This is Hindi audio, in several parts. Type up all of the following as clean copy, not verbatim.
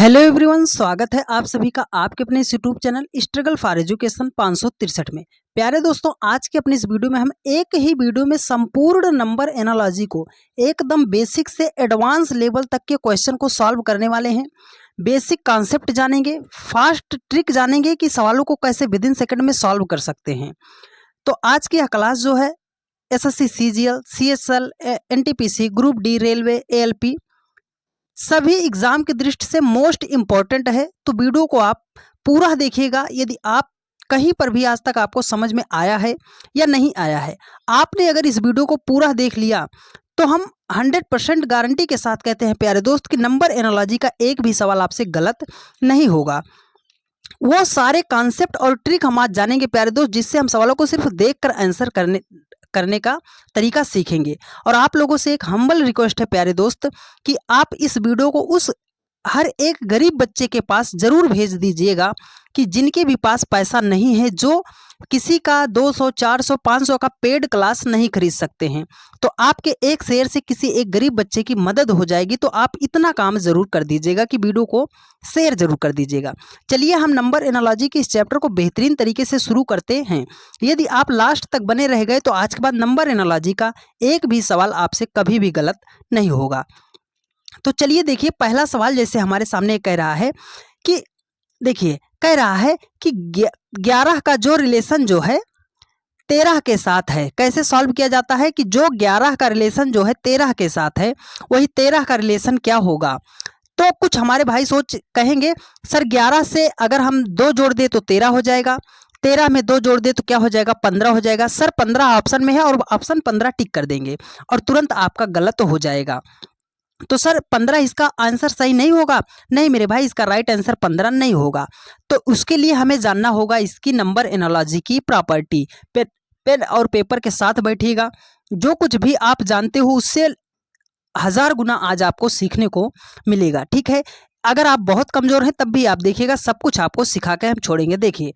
हेलो एवरीवन, स्वागत है आप सभी का आपके अपने इस YouTube channel struggle for education 563 में। प्यारे दोस्तों, आज के अपने इस वीडियो में हम एक ही वीडियो में संपूर्ण नंबर एनालॉजी को एकदम बेसिक से एडवांस लेवल तक के क्वेश्चन को सॉल्व करने वाले हैं। बेसिक कॉन्सेप्ट जानेंगे, फास्ट ट्रिक जानेंगे कि सवालों को कैसे विद इन सेकंड में सॉल्व कर सकते हैं। तो आज की यह क्लास जो है SSC CGL, CSL, NTPC, group D, railway, ALP सभी एग्जाम की दृष्टि से मोस्ट इम्पॉर्टेंट है। तो वीडियो को आप पूरा देखिएगा। यदि आप कहीं पर भी आज तक आपको समझ में आया है या नहीं आया है, आपने अगर इस वीडियो को पूरा देख लिया तो हम 100% गारंटी के साथ कहते हैं प्यारे दोस्त कि नंबर एनालॉजी का एक भी सवाल आपसे गलत नहीं होगा। वो सारे कॉन्सेप्ट और ट्रिक हम आज जानेंगे प्यारे दोस्त, जिससे हम सवालों को सिर्फ देखकर आंसर करने का तरीका सीखेंगे। और आप लोगों से एक हम्बल रिक्वेस्ट है प्यारे दोस्त कि आप इस वीडियो को उस हर एक गरीब बच्चे के पास जरूर भेज दीजिएगा कि जिनके भी पास पैसा नहीं है, जो किसी का 200, 400, 500 का पेड क्लास नहीं खरीद सकते हैं। तो आपके एक शेयर से किसी एक गरीब बच्चे की मदद हो जाएगी। तो आप इतना काम जरूर कर दीजिएगा कि वीडियो को शेयर जरूर कर दीजिएगा। चलिए हम नंबर एनालॉजी के इस चैप्टर को बेहतरीन तरीके से शुरू करते हैं। यदि आप लास्ट तक बने रह गए तो आज के बाद नंबर एनालॉजी का एक भी सवाल आपसे कभी भी गलत नहीं होगा। तो चलिए देखिए, पहला सवाल जैसे हमारे सामने कह रहा है कि देखिए कह रहा है कि 11 का जो रिलेशन जो है 13 के साथ है, कैसे सॉल्व किया जाता है कि जो 11 का रिलेशन जो है 13 के साथ है, वही 13 का रिलेशन क्या होगा। तो कुछ हमारे भाई सोच कहेंगे सर 11 से अगर हम 2 जोड़ दे तो 13 हो जाएगा, 13 में 2 जोड़ दे तो क्या हो जाएगा, 15 हो जाएगा। सर 15 ऑप्शन में है और ऑप्शन 15 टिक कर देंगे और तुरंत आपका गलत हो जाएगा। तो सर 15 इसका आंसर सही नहीं होगा। नहीं मेरे भाई, इसका राइट आंसर 15 नहीं होगा। तो उसके लिए हमें जानना होगा इसकी नंबर एनालॉजी की प्रॉपर्टी। पेन और पेपर के साथ बैठिएगा। जो कुछ भी आप जानते हो उससे 1000 गुना आज आपको सीखने को मिलेगा। ठीक है, अगर आप बहुत कमजोर हैं तब भी आप देखिएगा, सब कुछ आपको सिखा के हम छोड़ेंगे। देखिए,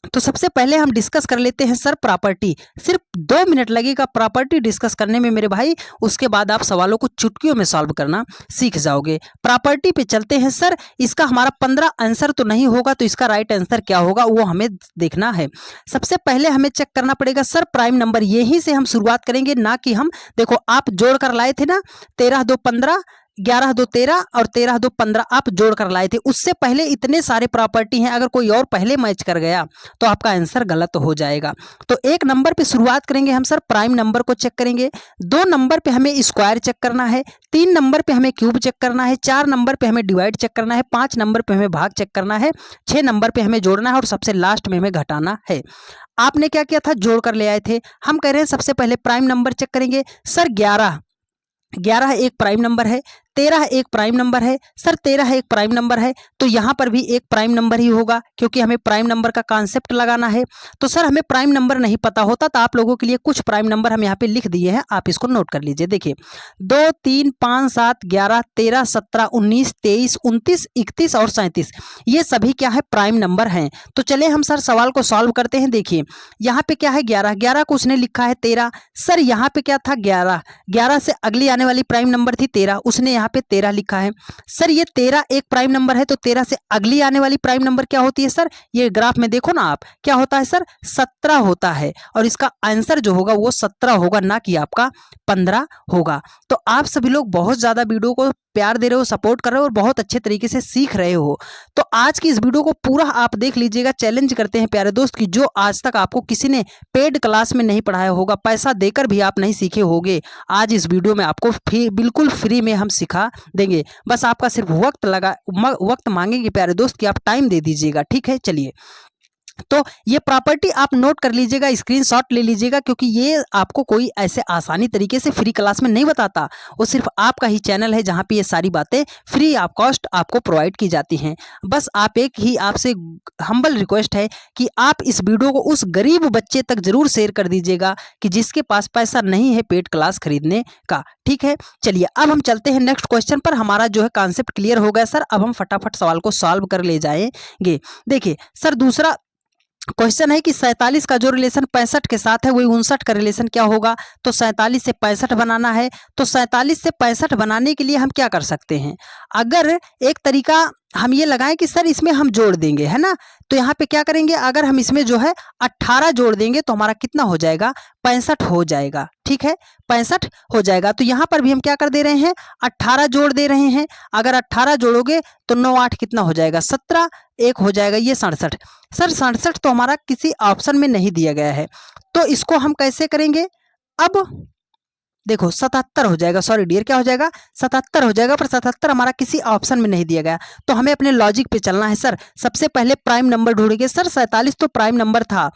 तो सबसे पहले हम डिस्कस कर लेते हैं सर प्रॉपर्टी। सिर्फ 2 मिनट लगेगा प्रॉपर्टी डिस्कस करने में मेरे भाई। उसके बाद आप सवालों को चुटकियों में सॉल्व करना सीख जाओगे। प्रॉपर्टी पे चलते हैं सर। इसका हमारा 15 आंसर तो नहीं होगा, तो इसका राइट आंसर क्या होगा वो हमें देखना है। सबसे पहले हमें चेक करना पड़ेगा सर प्राइम नंबर। यहीं से हम शुरुआत करेंगे, ना कि हम देखो आप जोड़ कर लाए थे ना, 13 2 15, 11 2 13 और 13 2 15 आप जोड़ कर लाए थे। उससे पहले इतने सारे प्रॉपर्टी हैं, अगर कोई और पहले मैच कर गया तो आपका आंसर गलत हो जाएगा। तो एक नंबर पे शुरुआत करेंगे हम सर, प्राइम नंबर को चेक करेंगे। 2 नंबर पे हमें स्क्वायर चेक करना है, 3 नंबर पे हमें क्यूब चेक करना है, 4 नंबर पे हमें डिवाइड चेक करना है, 5 नंबर पे हमें भाग चेक करना है, 6 नंबर पे हमें जोड़ना है और सबसे लास्ट में हमें घटाना है। आपने क्या किया था, जोड़ कर ले आए थे। हम कह रहे हैं सबसे पहले प्राइम नंबर चेक करेंगे सर। 11 एक प्राइम नंबर है, 13 एक प्राइम नंबर है। सर 13 एक प्राइम नंबर है तो यहाँ पर भी एक प्राइम नंबर ही होगा, क्योंकि हमें प्राइम नंबर का कॉन्सेप्ट लगाना है। तो सर हमें प्राइम नंबर नहीं पता होता तो आप लोगों के लिए कुछ प्राइम नंबर हम यहाँ पे लिख दिए हैं, आप इसको नोट कर लीजिए। देखिए 2 3 5 7 11 13 17 19 23 29 31 और 37, ये सभी क्या है, प्राइम नंबर हैं। तो चले हम सर सवाल को सॉल्व करते हैं। देखिए यहाँ पे क्या है, 11 को उसने लिखा है 13। सर यहाँ पे क्या था, 11 से अगली आने वाली प्राइम नंबर थी 13, उसने यहाँ पे 13 लिखा है। सर ये 13 एक प्राइम नंबर है तो 13 से अगली आने वाली प्राइम नंबर क्या होती है सर, ये ग्राफ में देखो ना आप, क्या होता है सर, 17 होता है। और इसका आंसर जो होगा वो 17 होगा, ना कि आपका 15 होगा। तो आप सभी लोग बहुत ज्यादा वीडियो को प्यार दे रहे हो, सपोर्ट कर रहे हो और बहुत अच्छे तरीके से सीख रहे हो। तो आज की इस वीडियो को पूरा आप देख लीजिएगा। चैलेंज करते हैं प्यारे दोस्त कि जो आज तक आपको किसी ने पेड क्लास में नहीं पढ़ाया होगा, पैसा देकर भी आप नहीं सीखे होंगे, आज इस वीडियो में आपको बिल्कुल फ्री में हम सिखा देंगे। बस आपका सिर्फ वक्त मांगेंगे प्यारे दोस्त कि आप टाइम दे दीजिएगा। ठीक है, चलिए तो ये प्रॉपर्टी आप नोट कर लीजिएगा, स्क्रीनशॉट ले लीजिएगा, क्योंकि ये आपको कोई ऐसे आसानी तरीके से फ्री क्लास में नहीं बताता। वो सिर्फ आपका ही चैनल है जहाँ पे ये सारी बातें फ्री ऑफ कॉस्ट आपको प्रोवाइड की जाती हैं। बस आप एक ही आपसे हम्बल रिक्वेस्ट है कि आप इस वीडियो को उस गरीब बच्चे तक जरूर शेयर कर दीजिएगा कि जिसके पास पैसा नहीं है पेड क्लास खरीदने का। ठीक है, चलिए अब हम चलते हैं नेक्स्ट क्वेश्चन पर। हमारा जो है कॉन्सेप्ट क्लियर हो गया सर, अब हम फटाफट सवाल को सॉल्व कर ले जाएंगे। देखिए सर दूसरा क्वेश्चन है कि 47 का जो रिलेशन 65 के साथ है वही 59 का रिलेशन क्या होगा। तो 47 से 65 बनाना है, तो 47 से 65 बनाने के लिए हम क्या कर सकते हैं, अगर एक तरीका हम ये लगाएं कि सर इसमें हम जोड़ देंगे, है ना। तो यहाँ पे क्या करेंगे, अगर हम इसमें जो है 18 जोड़ देंगे तो हमारा कितना हो जाएगा, 65 हो जाएगा। ठीक है, 65 हो जाएगा। तो यहाँ पर भी हम क्या कर दे रहे हैं, 18 जोड़ दे रहे हैं। अगर 18 जोड़ोगे तो 9 8 कितना हो जाएगा, 17, एक हो जाएगा ये 67। सर 67 तो हमारा किसी ऑप्शन में नहीं दिया गया है, तो इसको हम कैसे करेंगे। अब देखो 77 हो जाएगा, सॉरी डियर, क्या हो जाएगा, 77 हो जाएगा, पर 77 हमारा किसी ऑप्शन में नहीं दिया गया। तो हमें अपने लॉजिक पे चलना है सर। सबसे पहले प्राइम नंबर ढूंढेंगे। सर 47 तो प्राइम नंबर था,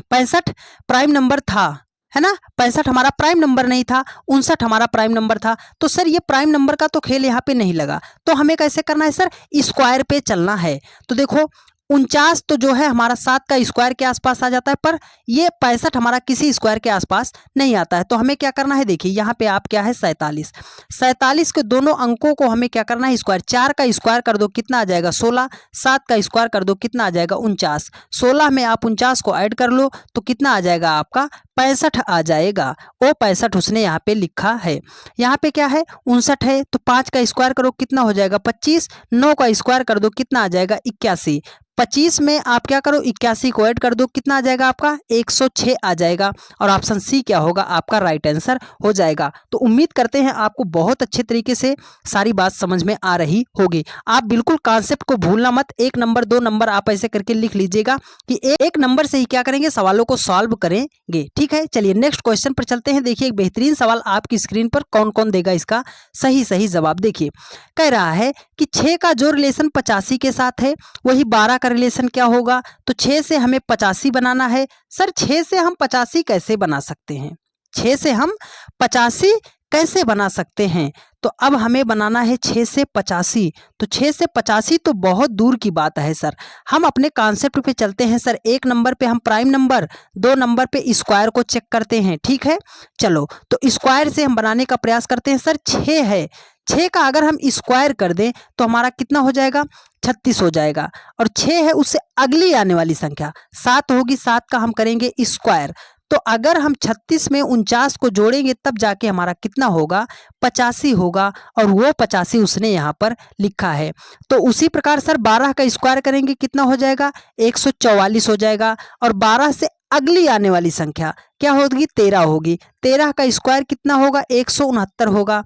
65 प्राइम नंबर था, है ना। 65 हमारा प्राइम नंबर नहीं था, 59 हमारा प्राइम नंबर था। तो सर ये प्राइम नंबर का तो खेल यहाँ पे नहीं लगा। तो हमें कैसे करना है सर, स्क्वायर पे चलना है। तो देखो 49 तो जो है हमारा 7 का स्क्वायर के आसपास आ जाता है, पर ये 65 हमारा किसी स्क्वायर के आसपास नहीं आता है। तो हमें क्या करना है, देखिए यहाँ पे आप क्या है 47, 47 के दोनों अंकों को हमें क्या करना है, स्क्वायर। 4 का स्क्वायर कर दो कितना आ जाएगा 16, 7 का स्क्वायर कर दो कितना आ जाएगा 49, 16 में आप 49 को ऐड कर लो तो कितना आ जाएगा आपका 65 आ जाएगा। वो 65 उसने यहाँ पे लिखा है। यहाँ पे क्या है 59 है, तो 5 का स्क्वायर करो कितना हो जाएगा 25, 9 का स्क्वायर कर दो कितना आ जाएगा 81, 25 में आप क्या करो 81 को ऐड कर दो कितना आ जाएगा आपका 106 आ जाएगा। और ऑप्शन सी क्या होगा आपका राइट आंसर हो जाएगा। तो उम्मीद करते हैं आपको बहुत अच्छे तरीके से सारी बात समझ में आ रही होगी। आप बिल्कुल कॉन्सेप्ट को भूलना मत, 1 नंबर 2 नंबर आप ऐसे करके लिख लीजिएगा कि एक नंबर से ही क्या करेंगे, सवालों को सॉल्व करेंगे। ठीक है, चलिए नेक्स्ट क्वेश्चन पर चलते हैं। देखिए एक बेहतरीन सवाल आपकी स्क्रीन पर, कौन कौन देगा इसका सही जवाब। देखिए कह रहा है कि 6 का जो रिलेशन 85 के साथ है वही 12 का रिलेशन क्या होगा। तो 6 से हमें 85 बनाना है। सर 6 से हम 85 कैसे बना सकते हैं, 6 से हम 85 कैसे बना सकते हैं। तो अब हमें बनाना है 6 से 85। तो 6 से 85 तो बहुत दूर की बात है सर। हम अपने कॉन्सेप्ट पे चलते हैं सर। 1 नंबर पे हम प्राइम नंबर, 2 नंबर पे स्क्वायर को चेक करते हैं। ठीक है, चलो तो स्क्वायर से हम बनाने का प्रयास करते हैं। सर 6 है, 6 का अगर हम स्क्वायर कर दें तो हमारा कितना हो जाएगा 36 हो जाएगा। और 6 है उससे अगली आने वाली संख्या 7 होगी, 7 का हम करेंगे स्क्वायर। तो अगर हम 36 में 49 को जोड़ेंगे तब जाके हमारा कितना होगा 85 होगा, और वो 85 उसने यहाँ पर लिखा है। तो उसी प्रकार सर 12 का स्क्वायर करेंगे कितना हो जाएगा 144 हो जाएगा। और 12 से अगली आने वाली संख्या क्या होगी 13 होगी, 13 का स्क्वायर कितना होगा 169 होगा।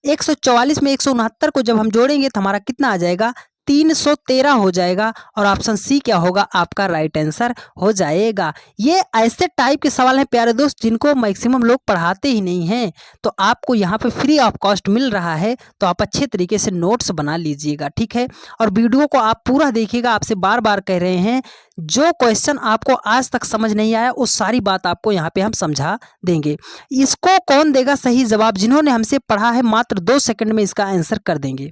144 में 169 को जब हम जोड़ेंगे तो हमारा कितना आ जाएगा 313 हो जाएगा। और ऑप्शन सी क्या होगा आपका राइट आंसर हो जाएगा। ये ऐसे टाइप के सवाल हैं प्यारे दोस्त जिनको मैक्सिमम लोग पढ़ाते ही नहीं हैं। तो आपको यहाँ पे फ्री ऑफ कॉस्ट मिल रहा है, तो आप अच्छे तरीके से नोट्स बना लीजिएगा। ठीक है, और वीडियो को आप पूरा देखिएगा। आपसे बार बार कह रहे हैं, जो क्वेश्चन आपको आज तक समझ नहीं आया वो सारी बात आपको यहाँ पे हम समझा देंगे। इसको कौन देगा सही जवाब, जिन्होंने हमसे पढ़ा है मात्र 2 सेकंड में इसका आंसर कर देंगे।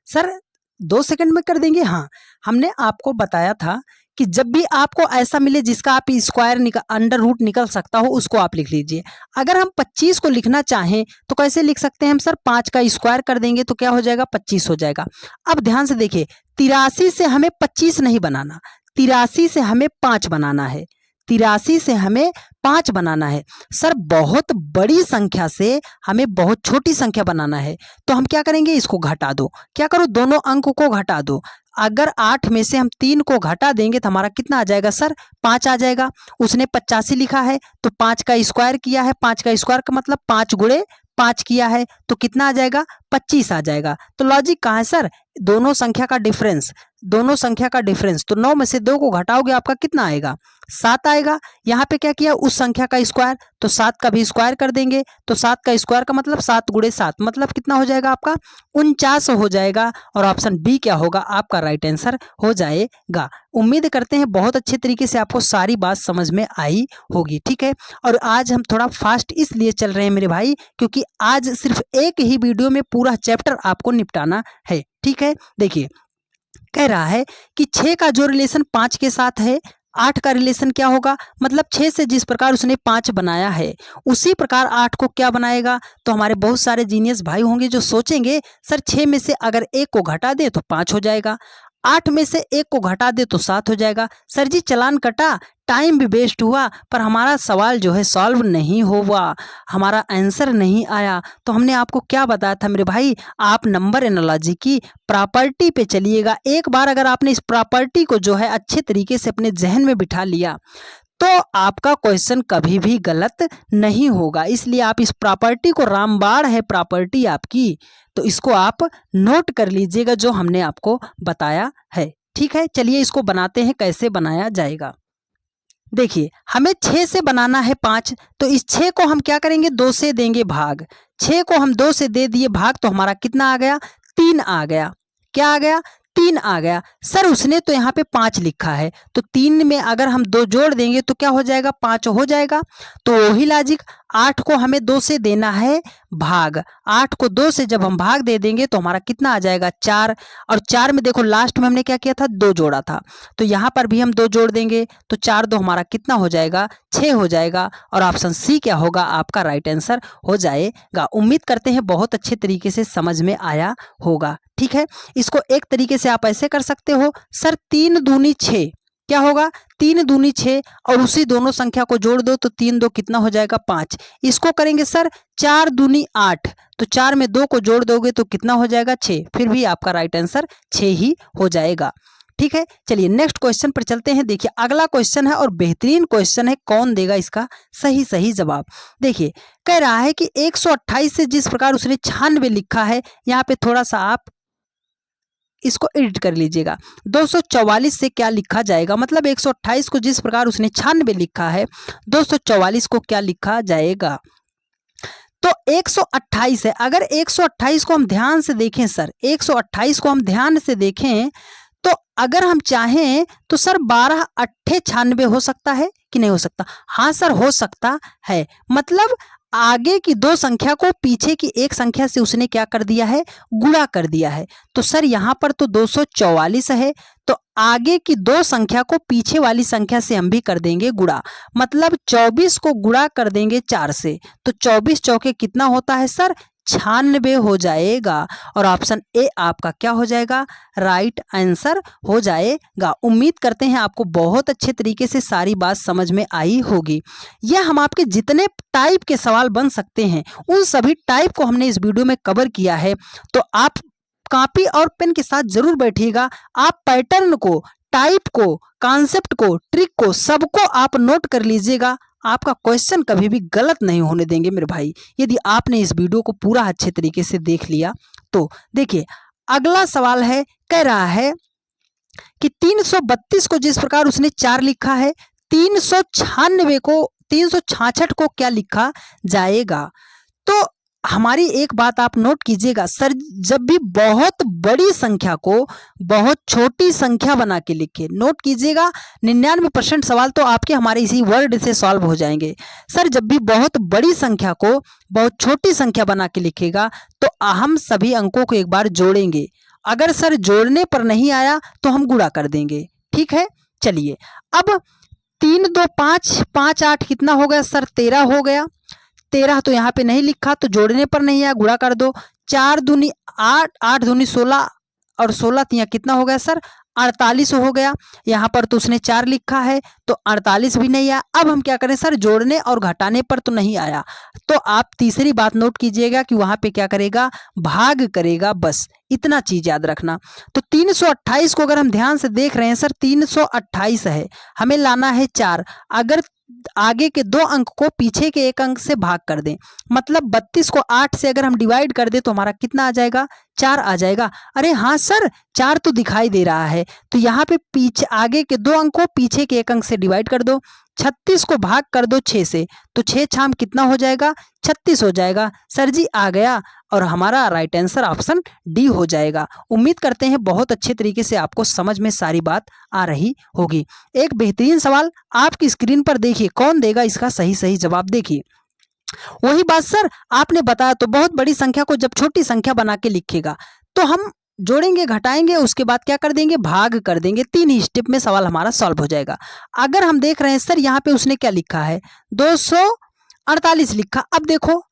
सर 2 सेकंड में कर देंगे, हाँ। हमने आपको बताया था कि जब भी आपको ऐसा मिले जिसका आप स्क्वायर अंडर रूट निकल सकता हो उसको आप लिख लीजिए। अगर हम 25 को लिखना चाहें तो कैसे लिख सकते हैं हम सर, 5 का स्क्वायर कर देंगे तो क्या हो जाएगा 25 हो जाएगा। अब ध्यान से देखिए 83 से हमें 25 नहीं बनाना, 83 से हमें 5 बनाना है, 83 से हमें 5 बनाना है। सर बहुत बड़ी संख्या से हमें बहुत छोटी संख्या बनाना है, तो हम क्या करेंगे, इसको घटा दो। क्या करो, दोनों अंक को घटा दो। अगर 8 में से हम 3 को घटा देंगे तो हमारा कितना आ जाएगा सर 5 आ जाएगा। उसने 85 लिखा है तो 5 का स्क्वायर किया है, 5 का स्क्वायर का मतलब 5 गुणे 5 किया है, तो कितना आ जाएगा 25 आ जाएगा। तो लॉजिक कहाँ है सर, दोनों संख्या का डिफरेंस, दोनों संख्या का डिफरेंस। तो 9 में से 2 को घटाओगे आपका कितना आएगा 7 आएगा। यहाँ पे क्या किया, उस संख्या का स्क्वायर, तो 7 का भी स्क्वायर कर देंगे। तो 7 का स्क्वायर का मतलब 7 गुणे 7 मतलब कितना हो जाएगा आपका 49 हो जाएगा। और ऑप्शन बी क्या होगा आपका राइट आंसर हो जाएगा। उम्मीद करते हैं बहुत अच्छे तरीके से आपको सारी बात समझ में आई होगी। ठीक है, और आज हम थोड़ा फास्ट इसलिए चल रहे हैं मेरे भाई, क्योंकि आज सिर्फ एक ही वीडियो में पूरा चैप्टर आपको निपटाना है। ठीक है, देखिए कह रहा है कि 6 का जो रिलेशन 5 के साथ है 8 का रिलेशन क्या होगा, मतलब 6 से जिस प्रकार उसने 5 बनाया है उसी प्रकार 8 को क्या बनाएगा। तो हमारे बहुत सारे जीनियस भाई होंगे जो सोचेंगे सर 6 में से अगर 1 को घटा दे तो 5 हो जाएगा। 8 में से 1 को घटा दे तो 7 हो जाएगा। सर जी चालान कटा, टाइम भी वेस्ट हुआ, पर हमारा सवाल जो है सॉल्व नहीं हुआ, हमारा आंसर नहीं आया। तो हमने आपको क्या बताया था मेरे भाई, आप नंबर एनालॉजी की प्रॉपर्टी पे चलिएगा। एक बार अगर आपने इस प्रॉपर्टी को जो है अच्छे तरीके से अपने जहन में बिठा लिया तो आपका क्वेश्चन कभी भी गलत नहीं होगा। इसलिए आप इस प्रॉपर्टी को, रामबाण है प्रॉपर्टी आपकी, तो इसको आप नोट कर लीजिएगा जो हमने आपको बताया है। ठीक है, चलिए इसको बनाते हैं, कैसे बनाया जाएगा। देखिए हमें 6 से बनाना है 5, तो इस 6 को हम क्या करेंगे, 2 से देंगे भाग। 6 को हम 2 से दे दिए भाग तो हमारा कितना आ गया, 3 आ गया। क्या आ गया, 3 आ गया। सर उसने तो यहाँ पे 5 लिखा है, तो 3 में अगर हम 2 जोड़ देंगे तो क्या हो जाएगा, 5 हो जाएगा। तो वही लॉजिक, 8 को हमें 2 से देना है भाग। 8 को 2 से जब हम भाग दे देंगे तो हमारा कितना आ जाएगा, 4। और 4 में देखो लास्ट में हमने क्या किया था, 2 जोड़ा था, तो यहाँ पर भी हम 2 जोड़ देंगे तो 4 2 हमारा कितना हो जाएगा, 6 हो जाएगा। और ऑप्शन सी क्या होगा, आपका राइट आंसर हो जाएगा। उम्मीद करते हैं बहुत अच्छे तरीके से समझ में आया होगा। ठीक है, इसको एक तरीके से आप ऐसे कर सकते हो, सर 3 दूनी 6, क्या होगा, 3 दूनी 6, और उसी दोनों संख्या को जोड़ दो तो 3 2 कितना हो जाएगा, 5। इसको करेंगे सर 4 दूनी 8, तो 4 में 2 को जोड़ दोगे तो कितना हो जाएगा, 6। फिर भी आपका राइट आंसर 6 ही हो जाएगा। ठीक है, चलिए नेक्स्ट क्वेश्चन पर चलते हैं। देखिए अगला क्वेश्चन है और बेहतरीन क्वेश्चन है, कौन देगा इसका सही जवाब। देखिए कह रहा है कि 128 से जिस प्रकार उसने 96 लिखा है, यहाँ पे थोड़ा सा आप इसको एडिट कर लीजिएगा। 244 से क्या लिखा जाएगा, मतलब 128 को जिस प्रकार उसने 96 लिखा है, 244 को क्या लिखा जाएगा। तो 128 है, अगर 128 को हम ध्यान से देखें सर, 128 को हम ध्यान से देखें तो अगर हम चाहें तो सर 12 अट्ठे 96 हो सकता है कि नहीं हो सकता, हाँ सर हो सकता है। मतलब आगे की 2 संख्या को पीछे की 1 संख्या से उसने क्या कर दिया है, गुणा कर दिया है। तो सर यहाँ पर तो 244 है, तो आगे की 2 संख्या को पीछे वाली संख्या से हम भी कर देंगे गुणा, मतलब 24 को गुणा कर देंगे 4 से, तो 24 चौके कितना होता है सर, 96 हो जाएगा। और ऑप्शन ए आपका क्या हो जाएगा, राइट आंसर हो जाएगा। उम्मीद करते हैं आपको बहुत अच्छे तरीके से सारी बात समझ में आई होगी। यह हम आपके जितने टाइप के सवाल बन सकते हैं उन सभी टाइप को हमने इस वीडियो में कवर किया है, तो आप कॉपी और पेन के साथ जरूर बैठिएगा। आप पैटर्न को, टाइप को, कॉन्सेप्ट को, ट्रिक को, सबको आप नोट कर लीजिएगा। आपका क्वेश्चन कभी भी गलत नहीं होने देंगे मेरे भाई, यदि आपने इस वीडियो को पूरा अच्छे तरीके से देख लिया तो। देखिए अगला सवाल है, कह रहा है कि 332 को जिस प्रकार उसने 4 लिखा है, 366 को क्या लिखा जाएगा। तो हमारी एक बात आप नोट कीजिएगा सर, जब भी बहुत बड़ी संख्या को बहुत छोटी संख्या बना के लिखे, नोट कीजिएगा 99% सवाल तो आपके हमारे इसी वर्ड से सॉल्व हो जाएंगे। सर जब भी बहुत बड़ी संख्या को बहुत छोटी संख्या बना के लिखेगा तो हम सभी अंकों को एक बार जोड़ेंगे, अगर सर जोड़ने पर नहीं आया तो हम गुणा कर देंगे। ठीक है, चलिए अब 3 2 5 5 8 कितना हो गया सर, 13 हो गया। 13 तो यहाँ पे नहीं लिखा तो जोड़ने पर नहीं आया, गुणा कर दो। 4 दूनी 8, 8 दूनी 16, और 16 यहाँ कितना हो गया सर, 48 हो गया। यहाँ पर तो उसने 4 लिखा है तो 48 भी नहीं आया। अब हम क्या करें सर, जोड़ने और घटाने पर तो नहीं आया, तो आप तीसरी बात नोट कीजिएगा कि वहाँ पे क्या करेगा, भाग करेगा, बस इतना चीज याद रखना। तो 328 को अगर हम ध्यान से देख रहे हैं सर, 328 है, हमें लाना है 4। अगर आगे के 2 अंक को पीछे के 1 अंक से भाग कर दें, मतलब 32 को 8 से अगर हम डिवाइड कर दें तो हमारा कितना आ जाएगा, 4 आ जाएगा। अरे हाँ सर 4 तो दिखाई दे रहा है, तो यहाँ पे पीछे आगे के 2 अंक को पीछे के 1 अंक से डिवाइड कर दो। 36 को भाग कर दो 6 से, तो 6 छाम कितना हो जाएगा, 36 हो जाएगा। सर जी आ गया, और हमारा राइट आंसर ऑप्शन डी हो जाएगा। उम्मीद करते हैं बहुत अच्छे तरीके से आपको समझ में सारी बात आ रही होगी। एक बेहतरीन सवाल आपकी स्क्रीन पर देखिए, कौन देगा इसका सही जवाब। देखिए वही बात सर आपने बताया, तो बहुत बड़ी संख्या को जब छोटी संख्या बना के लिखेगा तो हम जोड़ेंगे घटाएंगे, उसके बाद क्या कर देंगे, भाग कर देंगे। 3 ही स्टेप में सवाल हमारा सॉल्व हो जाएगा। अगर हम देख रहे हैं सर यहाँ पे उसने क्या लिखा है, 248 लिखा। अब देखो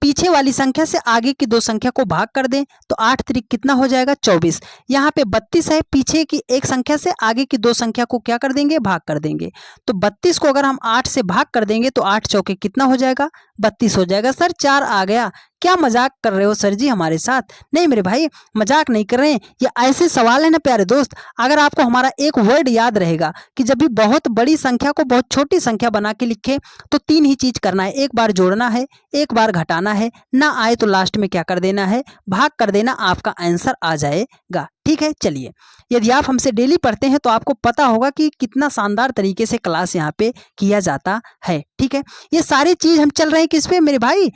पीछे वाली संख्या से आगे की दो संख्या को भाग कर दें तो 8 त्रिक कितना हो जाएगा 24। यहाँ पे 32 है, पीछे की एक संख्या से आगे की दो संख्या को क्या कर देंगे भाग कर देंगे। तो 32 को अगर हम 8 से भाग कर देंगे तो 8 चौके कितना हो जाएगा 32 हो जाएगा। सर 4 आ गया, क्या मजाक कर रहे हो सर जी हमारे साथ? नहीं मेरे भाई, मजाक नहीं कर रहे हैं, ये ऐसे सवाल है ना प्यारे दोस्त। अगर आपको हमारा एक वर्ड याद रहेगा कि जब भी बहुत बड़ी संख्या को बहुत छोटी संख्या बना के लिखे तो 3 ही चीज करना है, एक बार जोड़ना है, एक बार घटाना है, ना आए तो लास्ट में क्या कर देना है भाग कर देना, आपका आंसर आ जाएगा। ठीक है, चलिए यदि आप हमसे डेली पढ़ते हैं तो आपको पता होगा कि कितना शानदार तरीके से क्लास यहाँ पे किया जाता है। ठीक है, ये सारी चीज हम चल रहे हैं किस पे मेरे भाई,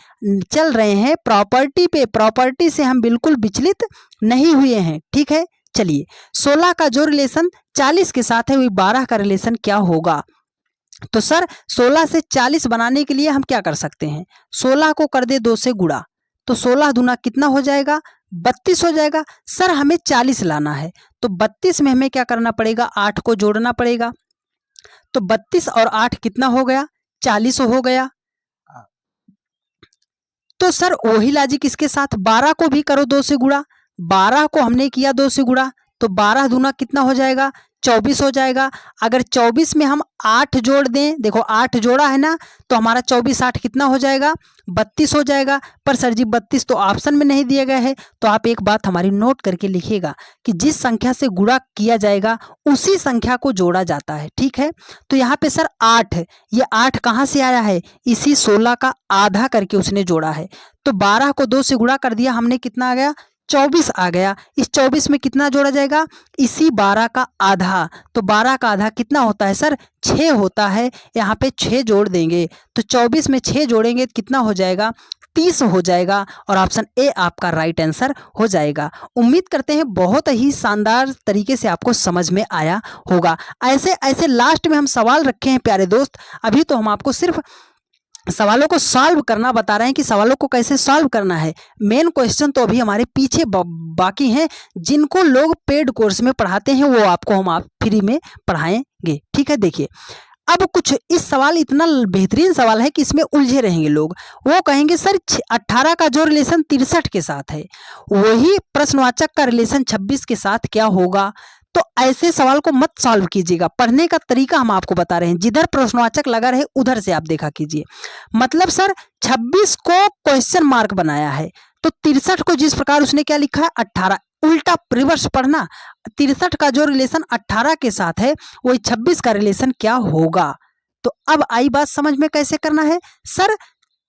चल रहे हैं प्रॉपर्टी पे। प्रॉपर्टी से हम बिल्कुल विचलित नहीं हुए हैं। ठीक है, चलिए 16 का जो रिलेशन 40 के साथ है वही 12 का रिलेशन क्या होगा। तो सर 16 से 40 बनाने के लिए हम क्या कर सकते हैं, 16 को कर दे 2 से गुणा, तो 16 दूना कितना हो जाएगा 32 हो जाएगा। सर हमें 40 लाना है तो 32 में हमें क्या करना पड़ेगा 8 को जोड़ना पड़ेगा। तो 32 और 8 कितना हो गया 40 हो गया। तो सर वही लॉजिक इसके साथ 12 को भी करो 2 से गुणा, 12 को हमने किया 2 से गुणा तो 12 दूना कितना हो जाएगा 24 हो जाएगा। अगर 24 में हम 8 जोड़ दें, देखो 8 जोड़ा है ना, तो हमारा 24 8 कितना हो जाएगा 32 हो जाएगा। पर सर जी 32 तो ऑप्शन में नहीं दिया गया है, तो आप एक बात हमारी नोट करके लिखिएगा कि जिस संख्या से गुणा किया जाएगा उसी संख्या को जोड़ा जाता है। ठीक है, तो यहाँ पे सर 8, ये 8 कहाँ से आया है, इसी 16 का आधा करके उसने जोड़ा है। तो 12 को 2 से गुणा कर दिया हमने, कितना आ गया 24 आ गया। इस 24 में कितना जोड़ा जाएगा, इसी 12 का आधा। तो 12 का आधा कितना होता है सर 6 होता है। यहाँ पे 6 जोड़ देंगे तो 24 में 6 जोड़ेंगे तो कितना हो जाएगा 30 हो जाएगा। और ऑप्शन ए आपका राइट आंसर हो जाएगा। उम्मीद करते हैं बहुत ही शानदार तरीके से आपको समझ में आया होगा। ऐसे ऐसे लास्ट में हम सवाल रखे हैं प्यारे दोस्त। अभी तो हम आपको सिर्फ सवालों को सॉल्व करना बता रहे हैं कि सवालों को कैसे सॉल्व करना है। मेन क्वेश्चन तो अभी हमारे पीछे बाकी हैं, जिनको लोग पेड कोर्स में पढ़ाते हैं वो आपको हम आप फ्री में पढ़ाएंगे। ठीक है, देखिए अब कुछ इस सवाल इतना बेहतरीन सवाल है कि इसमें उलझे रहेंगे लोग। वो कहेंगे सर 18 का जो रिलेशन 63 के साथ है वही प्रश्नवाचक का रिलेशन 26 के साथ क्या होगा। तो ऐसे सवाल को मत सॉल्व कीजिएगा, पढ़ने का तरीका हम आपको बता रहे हैं। जिधर प्रश्नवाचक लगा रहे उधर से आप देखा कीजिए। मतलब सर 26 को क्वेश्चन मार्क बनाया है तो 63 को जिस प्रकार उसने क्या लिखा है 18, उल्टा रिवर्स पढ़ना। 63 का जो रिलेशन 18 के साथ है वही 26 का रिलेशन क्या होगा। तो अब आई बात समझ में कैसे करना है। सर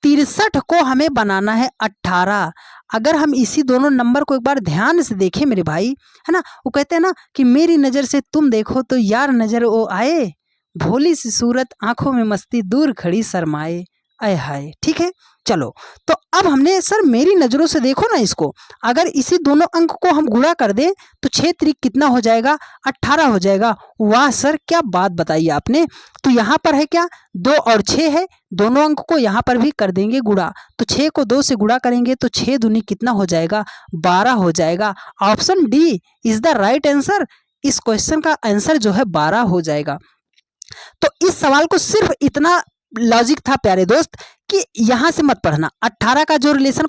63 को हमें बनाना है 18। अगर हम इसी दोनों नंबर को एक बार ध्यान से देखें मेरे भाई, है ना, वो कहते हैं ना कि मेरी नज़र से तुम देखो तो यार नज़र वो आए, भोली सी सूरत आंखों में मस्ती दूर खड़ी शर्माए, आय हाय। ठीक है, चलो तो अब हमने सर मेरी नज़रों से देखो ना इसको, अगर इसी दोनों अंक को हम गुणा कर दें तो 6 त्रिक कितना हो जाएगा 18 हो जाएगा। वाह सर क्या बात बताई आपने। तो यहाँ पर है क्या 2 और 6 है, दोनों अंक को यहाँ पर भी कर देंगे गुणा। तो 6 को 2 से गुणा करेंगे तो 6 दूनी कितना हो जाएगा 12 हो जाएगा। Option D is the right answer. इस क्वेश्चन का आंसर जो है 12 हो जाएगा। तो इस सवाल को सिर्फ इतना लॉजिक था प्यारे दोस्त कि यहां से मत पढ़ना 18 का जो रिलेशन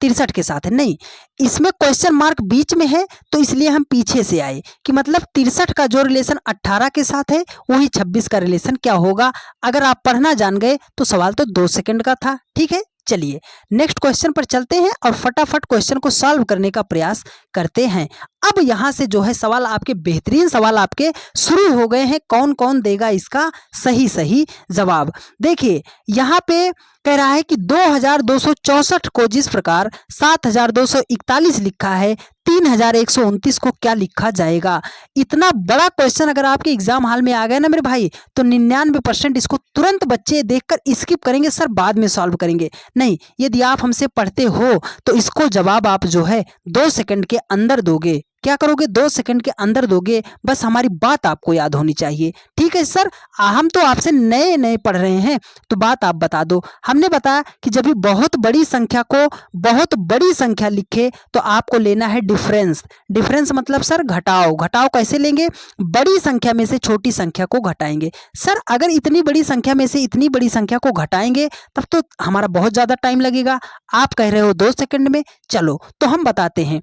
63 के साथ है, नहीं इसमें क्वेश्चन मार्क बीच में है तो इसलिए हम पीछे से आए कि मतलब 63 का जो रिलेशन 18 के साथ है वही 26 का रिलेशन क्या होगा। अगर आप पढ़ना जान गए तो सवाल तो 2 सेकंड का था। ठीक है, चलिए नेक्स्ट क्वेश्चन पर चलते हैं और फटाफट क्वेश्चन को सॉल्व करने का प्रयास करते हैं। अब यहाँ से जो है सवाल आपके बेहतरीन सवाल आपके शुरू हो गए हैं। कौन कौन देगा इसका सही जवाब। देखिए यहाँ पे कह रहा है कि 2264 को जिस प्रकार 7241 लिखा है 3129 को क्या लिखा जाएगा। इतना बड़ा क्वेश्चन अगर आपके एग्जाम हॉल में आ गया ना मेरे भाई तो 99% इसको तुरंत बच्चे देखकर स्किप करेंगे, सर बाद में सॉल्व करेंगे। नहीं, यदि आप हमसे पढ़ते हो तो इसको जवाब आप जो है 2 सेकंड के अंदर दोगे। क्या करोगे, 2 सेकंड के अंदर दोगे। बस हमारी बात आपको याद होनी चाहिए। ठीक है सर, हम तो आपसे नए नए पढ़ रहे हैं तो बात आप बता दो। हमने बताया कि जब भी बहुत बड़ी संख्या को बहुत बड़ी संख्या लिखे तो आपको लेना है डिफरेंस। डिफरेंस मतलब सर घटाओ। घटाओ कैसे लेंगे, बड़ी संख्या में से छोटी संख्या को घटाएंगे। सर अगर इतनी बड़ी संख्या में से इतनी बड़ी संख्या को घटाएंगे तब तो हमारा बहुत ज्यादा टाइम लगेगा। आप कह रहे हो 2 सेकंड में, चलो तो हम बताते हैं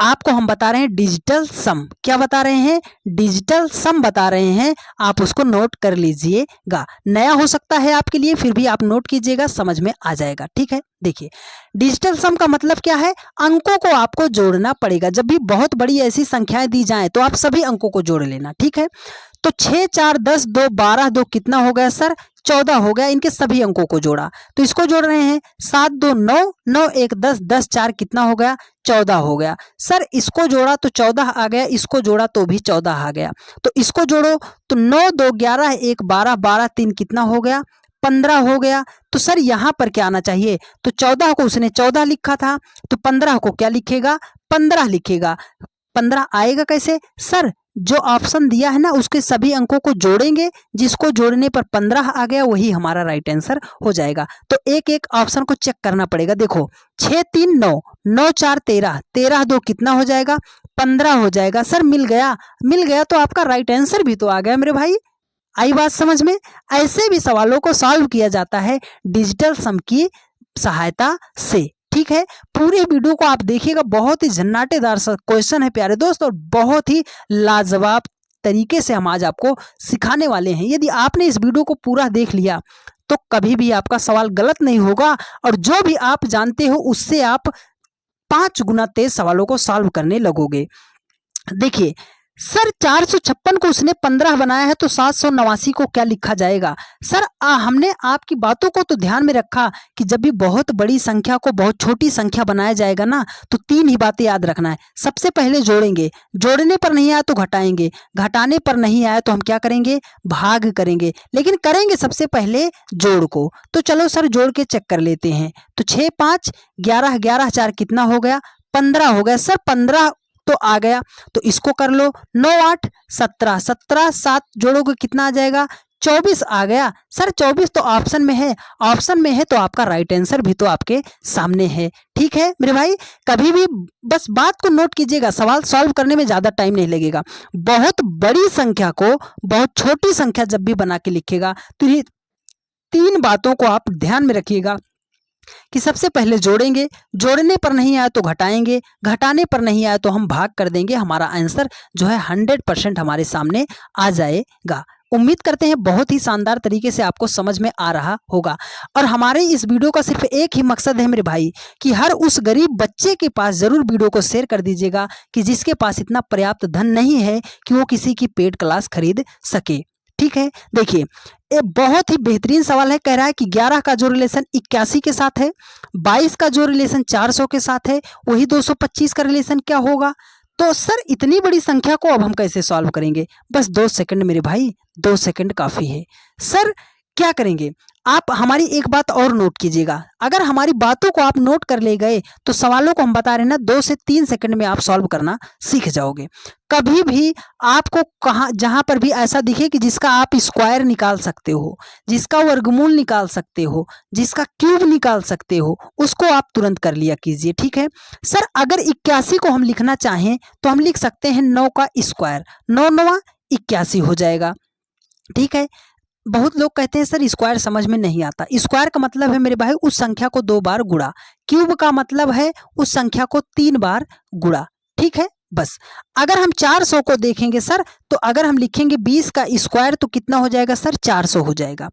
आपको। हम बता रहे हैं डिजिटल सम। क्या बता रहे हैं, डिजिटल सम बता रहे हैं। आप उसको नोट कर लीजिएगा। नया हो सकता है आपके लिए, फिर भी आप नोट कीजिएगा, समझ में आ जाएगा। ठीक है, देखिए डिजिटल सम का मतलब क्या है, अंकों को आपको जोड़ना पड़ेगा। जब भी बहुत बड़ी ऐसी संख्याएं दी जाएं तो आप सभी अंकों को जोड़ लेना। ठीक है, तो 6 4 10 2 12 2 कितना हो गया सर, 14 हो गया। इनके सभी अंकों को जोड़ा तो इसको जोड़ रहे हैं 7 2 9 9 1 10 10 4 कितना हो गया, 14 हो गया। सर इसको जोड़ा तो 14 आ गया, इसको जोड़ा तो भी 14 आ गया। तो इसको जोड़ो तो 9 2 11 1 12 12 3 कितना हो गया, 15 हो गया। तो सर यहाँ पर क्या आना चाहिए, तो 14 को उसने 14 लिखा था तो 15 को क्या लिखेगा, 15 लिखेगा। 15 आएगा कैसे सर, जो ऑप्शन दिया है ना उसके सभी अंकों को जोड़ेंगे, जिसको जोड़ने पर 15 आ गया वही हमारा राइट आंसर हो जाएगा। तो एक एक ऑप्शन को चेक करना पड़ेगा। देखो 6 3 9 9 4 13 13 2 कितना हो जाएगा, 15 हो जाएगा। सर मिल गया, मिल गया तो आपका राइट आंसर भी तो आ गया मेरे भाई। आई बात समझ में। ऐसे भी सवालों को सॉल्व किया जाता है डिजिटल सम की सहायता से। ठीक है, पूरे वीडियो को आप देखिएगा, बहुत ही झन्नाटेदार सा क्वेश्चन है प्यारे दोस्त, और बहुत ही लाजवाब तरीके से हम आज आपको सिखाने वाले हैं। यदि आपने इस वीडियो को पूरा देख लिया तो कभी भी आपका सवाल गलत नहीं होगा, और जो भी आप जानते हो उससे आप 5 गुना तेज सवालों को सॉल्व करने लगोगे। देखिए सर 456 को उसने 15 बनाया है तो 789 को क्या लिखा जाएगा। सर हमने आपकी बातों को तो ध्यान में रखा कि जब भी बहुत बड़ी संख्या को बहुत छोटी संख्या बनाया जाएगा ना तो 3 ही बातें याद रखना है। सबसे पहले जोड़ेंगे, जोड़ने पर नहीं आया तो घटाएंगे, घटाने पर नहीं आया तो हम क्या करेंगे, भाग करेंगे, लेकिन करेंगे सबसे पहले जोड़ को। तो चलो सर जोड़ के चेक कर लेते हैं। तो 6 5 11 11 4 कितना हो गया, 15 हो गया। सर 15 तो आ गया तो इसको कर लो, 9 8 17 17 7 जोड़ोगे कितना आ जाएगा, 24 आ गया। सर 24 तो ऑप्शन में है, ऑप्शन में है तो आपका राइट आंसर भी तो आपके सामने है। ठीक है मेरे भाई, कभी भी बस बात को नोट कीजिएगा, सवाल सॉल्व करने में ज्यादा टाइम नहीं लगेगा। बहुत बड़ी संख्या को बहुत छोटी संख्या जब भी बना के लिखेगा तो ये 3 बातों को आप ध्यान में रखिएगा कि सबसे पहले जोड़ेंगे, जोड़ने पर नहीं आया तो घटाएंगे, घटाने पर नहीं आया तो हम भाग कर देंगे। हमारा आंसर जो है 100% हमारे सामने आ जाएगा। उम्मीद करते हैं बहुत ही शानदार तरीके से आपको समझ में आ रहा होगा। और हमारे इस वीडियो का सिर्फ एक ही मकसद है मेरे भाई कि हर उस गरीब बच्चे के पास जरूर वीडियो को शेयर कर दीजिएगा कि जिसके पास इतना पर्याप्त धन नहीं है कि वो किसी की पेड क्लास खरीद सके। ठीक है, देखिए ये बहुत ही बेहतरीन सवाल है। कह रहा है कि 11 का जो रिलेशन 81 के साथ है, 22 का जो रिलेशन 400 के साथ है, वही 225 का रिलेशन क्या होगा। तो सर इतनी बड़ी संख्या को अब हम कैसे सॉल्व करेंगे, बस 2 सेकंड मेरे भाई, 2 सेकंड काफी है। सर क्या करेंगे, आप हमारी एक बात और नोट कीजिएगा। अगर हमारी बातों को आप नोट कर ले गए तो सवालों को हम बता रहे हैं ना 2 से 3 सेकंड में आप सॉल्व करना सीख जाओगे। कभी भी आपको कहाँ जहां पर भी ऐसा दिखे कि जिसका आप स्क्वायर निकाल सकते हो, जिसका वर्गमूल निकाल सकते हो, जिसका क्यूब निकाल सकते हो, उसको आप तुरंत कर लिया कीजिए। ठीक है सर, अगर 81 को हम लिखना चाहें तो हम लिख सकते हैं 9 का स्क्वायर, 9 9 81 हो जाएगा। ठीक है, बहुत लोग कहते हैं सर स्क्वायर समझ में नहीं आता। स्क्वायर का मतलब है मेरे भाई उस संख्या को 2 बार गुणा, क्यूब का मतलब है उस संख्या को 3 बार गुणा। ठीक है, बस अगर हम 400 को देखेंगे सर तो अगर हम लिखेंगे 20 का स्क्वायर तो कितना हो जाएगा सर, 400 हो जाएगा।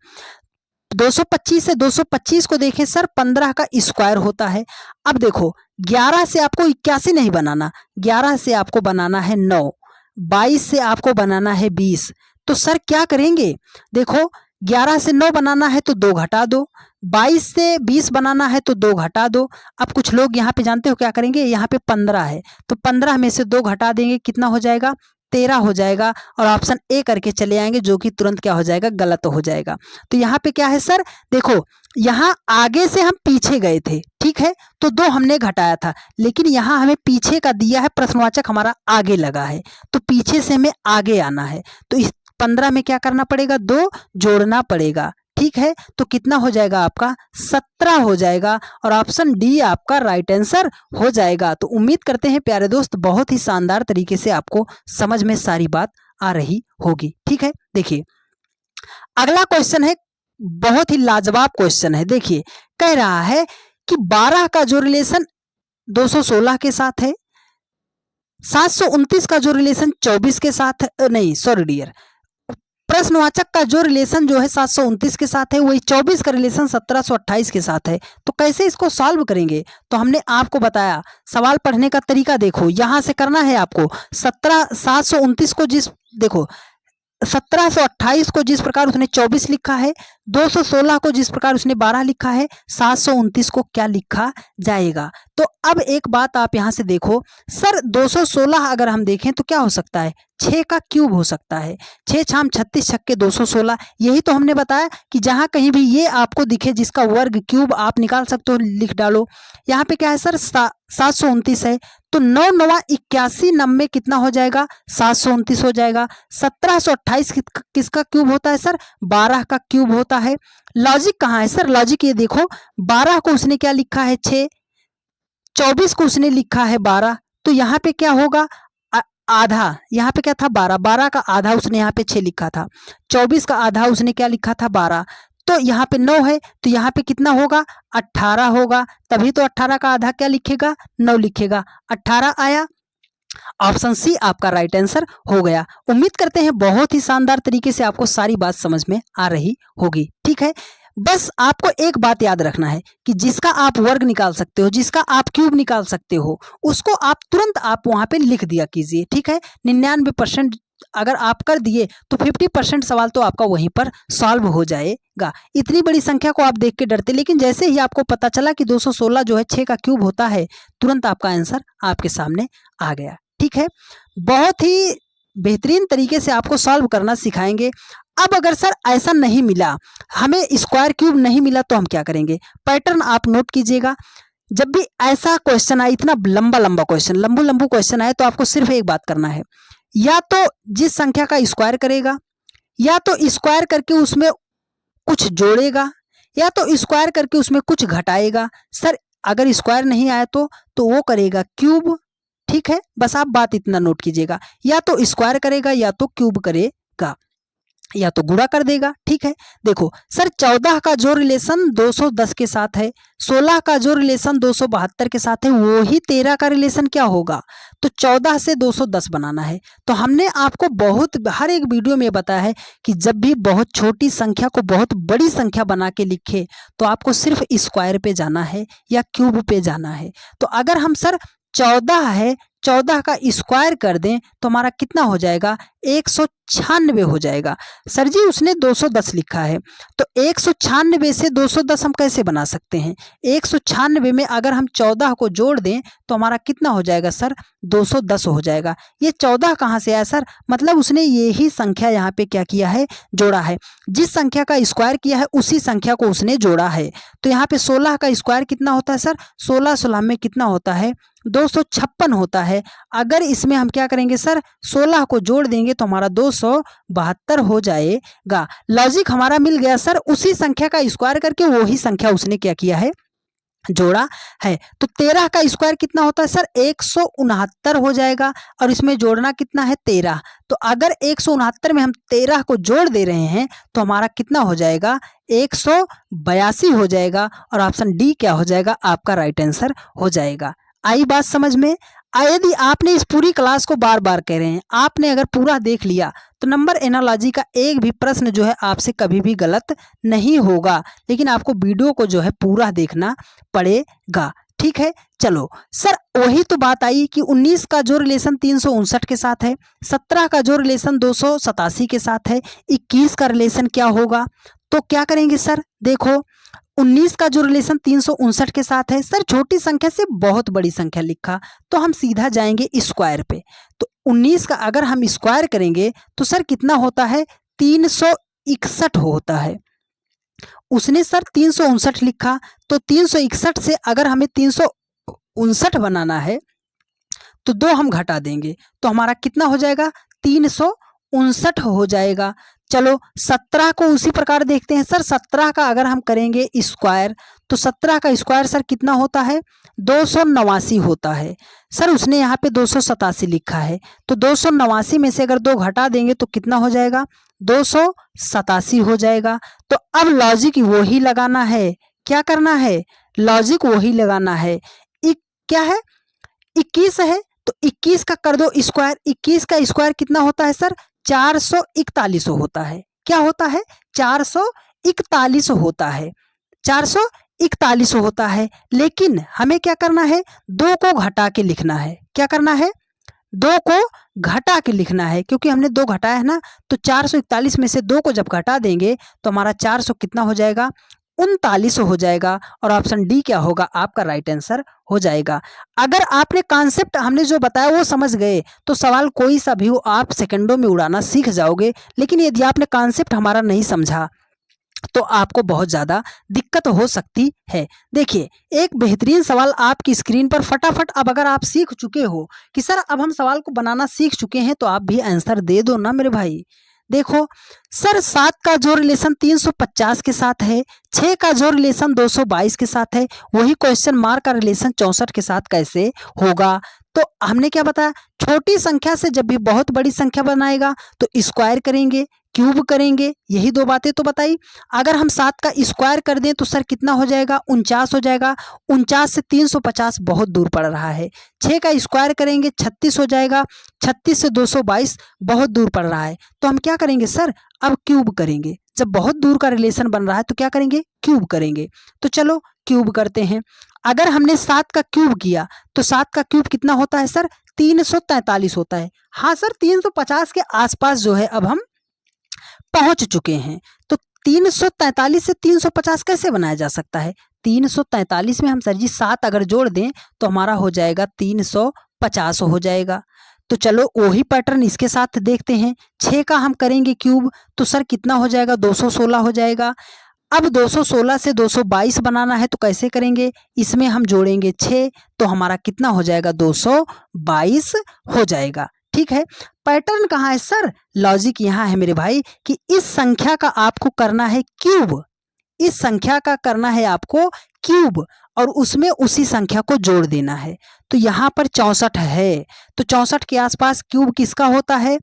225 से 225 को देखें सर 15 का स्क्वायर होता है। अब देखो 11 से आपको 81 नहीं बनाना, 11 से आपको बनाना है 9, 22 से आपको बनाना है 20। तो सर क्या करेंगे, देखो 11 से 9 बनाना है तो 2 घटा दो, 22 से 20 बनाना है तो 2 घटा दो। अब कुछ लोग यहाँ पे जानते हो क्या करेंगे, यहाँ पे 15 है तो 15 में से 2 घटा देंगे, कितना हो जाएगा 13 हो जाएगा और ऑप्शन ए करके चले आएंगे, जो कि तुरंत क्या हो जाएगा, गलत हो जाएगा। तो यहाँ पे क्या है सर, देखो यहाँ आगे से हम पीछे गए थे, ठीक है, तो 2 हमने घटाया था, लेकिन यहाँ हमें पीछे का दिया है, प्रश्नवाचक हमारा आगे लगा है, तो पीछे से हमें आगे आना है। तो इस 15 में क्या करना पड़ेगा, 2 जोड़ना पड़ेगा, ठीक है। तो कितना हो जाएगा आपका, 17 हो जाएगा और ऑप्शन डी आपका राइट आंसर हो जाएगा। तो उम्मीद करते हैं प्यारे दोस्त बहुत ही शानदार तरीके से आपको समझ में सारी बात आ रही होगी, ठीक है। देखिए अगला क्वेश्चन है, बहुत ही लाजवाब क्वेश्चन है। देखिए कह रहा है कि 12 का जो रिलेशन 216 के साथ है, 729 का जो रिलेशन 24 के साथ है, नहीं सॉरी डियर, प्रश्नवाचक का जो रिलेशन जो है 729 के साथ है, वही 24 का रिलेशन 1728 के साथ है। तो कैसे इसको सॉल्व करेंगे, तो हमने आपको बताया सवाल पढ़ने का तरीका देखो, यहां से करना है आपको 729 को देखो 1728 को जिस प्रकार उसने 24 लिखा है, 216 को जिस प्रकार उसने 12 लिखा है, 729 को क्या लिखा जाएगा। तो अब एक बात आप यहां से देखो सर, 216 अगर हम देखें तो क्या हो सकता है, 6 का क्यूब हो सकता है, 6 छाम 36 छक्के 216। यही तो हमने बताया कि जहां कहीं भी ये आपको दिखे जिसका वर्ग क्यूब आप निकाल सकते हो, लिख डालो। यहाँ पे क्या है सर, 729 है, तो 9 9 81 90 कितना हो जाएगा, 729 हो जाएगा। 1728 किसका क्यूब होता है सर, 12 का क्यूब होता है। लॉजिक कहाँ है सर, लॉजिक ये देखो 12 को उसने क्या लिखा है 6, 24 को उसने लिखा है 12, तो यहाँ पे क्या होगा आधा, यहाँ पे क्या था 12, 12 का आधा उसने यहाँ पे 6 लिखा था, 24 का आधा उसने क्या लिखा था 12, तो यहाँ पे 9 है, तो यहाँ पे कितना होगा 18 होगा, तभी तो 18 का आधा क्या लिखेगा 9 लिखेगा, 18 आया। ऑप्शन सी आपका राइट आंसर हो गया। उम्मीद करते हैं बहुत ही शानदार तरीके से आपको सारी बात समझ में आ रही होगी, ठीक है। बस आपको एक बात याद रखना है कि जिसका आप वर्ग निकाल सकते हो, जिसका आप क्यूब निकाल सकते हो, उसको आप तुरंत आप वहां पे लिख दिया कीजिए, ठीक है। 99% अगर आप कर दिए तो 50% सवाल तो आपका वहीं पर सॉल्व हो जाएगा। इतनी बड़ी संख्या को आप देख के डरते, लेकिन जैसे ही आपको पता चला कि 216 जो है 6 का क्यूब होता है, तुरंत आपका आंसर आपके सामने आ गया, ठीक है। बहुत ही बेहतरीन तरीके से आपको सॉल्व करना सिखाएंगे। अब अगर सर ऐसा नहीं मिला, हमें स्क्वायर क्यूब नहीं मिला, तो हम क्या करेंगे, पैटर्न आप नोट कीजिएगा। जब भी ऐसा क्वेश्चन आए, इतना लंबा क्वेश्चन, लंबू क्वेश्चन आए, तो आपको सिर्फ एक बात करना है, या तो जिस संख्या का स्क्वायर करेगा, या तो स्क्वायर करके उसमें कुछ जोड़ेगा, या तो स्क्वायर करके उसमें कुछ घटाएगा। सर अगर स्क्वायर नहीं आया तो वो करेगा क्यूब, ठीक है। बस आप बात इतना नोट कीजिएगा, या तो स्क्वायर करेगा या तो क्यूब करेगा, या तो गुणा कर देगा, ठीक है। देखो सर 14 का जो रिलेशन 210 के साथ है, 16 का जो रिलेशन 272 के साथ है, वो ही 13 का रिलेशन क्या होगा, तो 14 से 210 बनाना है। तो हमने आपको हर एक वीडियो में बताया है कि जब भी बहुत छोटी संख्या को बहुत बड़ी संख्या बना के लिखे, तो आपको सिर्फ स्क्वायर पे जाना है या क्यूब पे जाना है। तो अगर हम सर 14 है, 14 का स्क्वायर कर दें तो हमारा कितना हो जाएगा, 196 हो जाएगा। सर जी उसने 210 लिखा है, तो 196 से 210 हम कैसे बना सकते हैं, 196 में अगर हम 14 को जोड़ दें तो हमारा कितना हो जाएगा सर, 210 हो जाएगा। ये 14 कहाँ से आया सर, मतलब उसने यही संख्या यहाँ पे क्या किया है, जोड़ा है। जिस संख्या का स्क्वायर किया है उसी संख्या को उसने जोड़ा है। तो यहाँ पे 16 का स्क्वायर कितना होता है सर, 16 में कितना होता है, 256 होता है। अगर इसमें हम क्या करेंगे सर, 16 को जोड़ देंगे तो हमारा 272 हो जाएगा। लॉजिक हमारा मिल गया सर, उसी संख्या का स्क्वायर करके वही संख्या उसने क्या किया है, जोड़ा है। तो 13 का स्क्वायर कितना होता है सर, 169 हो जाएगा, और इसमें जोड़ना कितना है 13। तो अगर 169 में हम 13 को जोड़ दे रहे हैं तो हमारा कितना हो जाएगा, 182 हो जाएगा, और ऑप्शन डी क्या हो जाएगा, आपका राइट आंसर हो जाएगा। आई बात समझ में। यदि आपने इस पूरी क्लास को बार बार कह रहे हैं, आपने अगर पूरा देख लिया तो नंबर एनालॉजी का एक भी प्रश्न जो है आपसे कभी भी गलत नहीं होगा, लेकिन आपको वीडियो को जो है पूरा देखना पड़ेगा, ठीक है। चलो सर वही तो बात आई कि 19 का जो रिलेशन 359 के साथ है, 17 का जो रिलेशन 287 के साथ है, 21 का रिलेशन क्या होगा। तो क्या करेंगे सर, देखो 19 का जो रिलेशन 359 के साथ है, सर छोटी संख्या से बहुत बड़ी संख्या लिखा, तो हम सीधा जाएंगे स्क्वायर पे। तो 19 का अगर हम स्क्वायर करेंगे तो सर कितना होता है, 361 होता है। उसने सर 359 लिखा, तो 361 से अगर हमें 359 बनाना है तो 2 हम घटा देंगे, तो हमारा कितना हो जाएगा, 359 हो जाएगा। चलो 17 को उसी प्रकार देखते हैं। सर 17 का अगर हम करेंगे स्क्वायर, तो 17 का स्क्वायर सर कितना होता है, 289 होता है। सर उसने यहाँ पे 287 लिखा है, तो 289 में से अगर 2 घटा देंगे तो कितना हो जाएगा, 287 हो जाएगा। तो अब लॉजिक वही लगाना है, क्या करना है, लॉजिक वही लगाना है। क्या है, 21 है, तो 21 का कर दो स्क्वायर। 21 का स्क्वायर कितना होता है सर, 441 होता है। क्या होता है, 441 होता है, 441 होता है। लेकिन हमें क्या करना है, 2 को घटा के लिखना है। क्या करना है, 2 को घटा के लिखना है, क्योंकि हमने 2 घटाया है ना, तो 441 में से 2 को जब घटा देंगे तो हमारा 400 कितना हो जाएगा, 39 हो जाएगा। और ऑप्शन डी क्या होगा, आपका राइट आंसर हो जाएगा। अगर आपने कॉन्सेप्ट हमने जो बताया वो समझ गए तो सवाल कोई सा भी हो आप सेकंडों में उड़ाना सीख जाओगे। लेकिन यदि आपने कॉन्सेप्ट हमारा नहीं समझा तो आपको बहुत ज़्यादा दिक्कत हो सकती है। देखिए एक बेहतरीन सवाल आपकी स्क्रीन पर फटाफट, अब अगर आप सीख चुके हो कि सर अब हम सवाल को बनाना सीख चुके हैं, तो आप भी आंसर दे दो ना मेरे भाई। देखो सर 7 का जो रिलेशन 350 के साथ है, 6 का जो रिलेशन 222 के साथ है, वही क्वेश्चन मार्क का रिलेशन 64 के साथ कैसे होगा। तो हमने क्या बताया, छोटी संख्या से जब भी बहुत बड़ी संख्या बनाएगा तो स्क्वायर करेंगे, क्यूब करेंगे, यही 2 बातें तो बताई। अगर हम 7 का स्क्वायर कर दें तो सर कितना हो जाएगा, 49 हो जाएगा। 49 से 350 बहुत दूर पड़ रहा है। 6 का स्क्वायर करेंगे 36 हो जाएगा। 36 से 222 बहुत दूर पड़ रहा है, तो हम क्या करेंगे सर, अब क्यूब करेंगे। जब बहुत दूर का रिलेशन बन रहा है तो क्या करेंगे, क्यूब करेंगे। तो चलो क्यूब करते हैं। अगर हमने 7 का क्यूब किया तो 7 का क्यूब कितना होता है सर, 343 होता है। हाँ सर 350 के आसपास जो है अब हम पहुंच चुके हैं। तो 343 से 350 कैसे बनाया जा सकता है, 343 में हम सर जी 7 अगर जोड़ दें तो हमारा हो जाएगा 350 हो जाएगा। तो चलो वही पैटर्न इसके साथ देखते हैं। 6 का हम करेंगे क्यूब तो सर कितना हो जाएगा, 216 हो जाएगा। अब 216 से 222 बनाना है तो कैसे करेंगे, इसमें हम जोड़ेंगे 6 तो हमारा कितना हो जाएगा, 222 हो जाएगा। ठीक है, पैटर्न कहाँ है सर, लॉजिक यहाँ है मेरे भाई कि इस संख्या का आपको करना है क्यूब, इस संख्या का करना है आपको क्यूब और उसमें उसी संख्या को जोड़ देना है। तो यहाँ पर 64 है, तो 64 के आसपास क्यूब किसका होता है,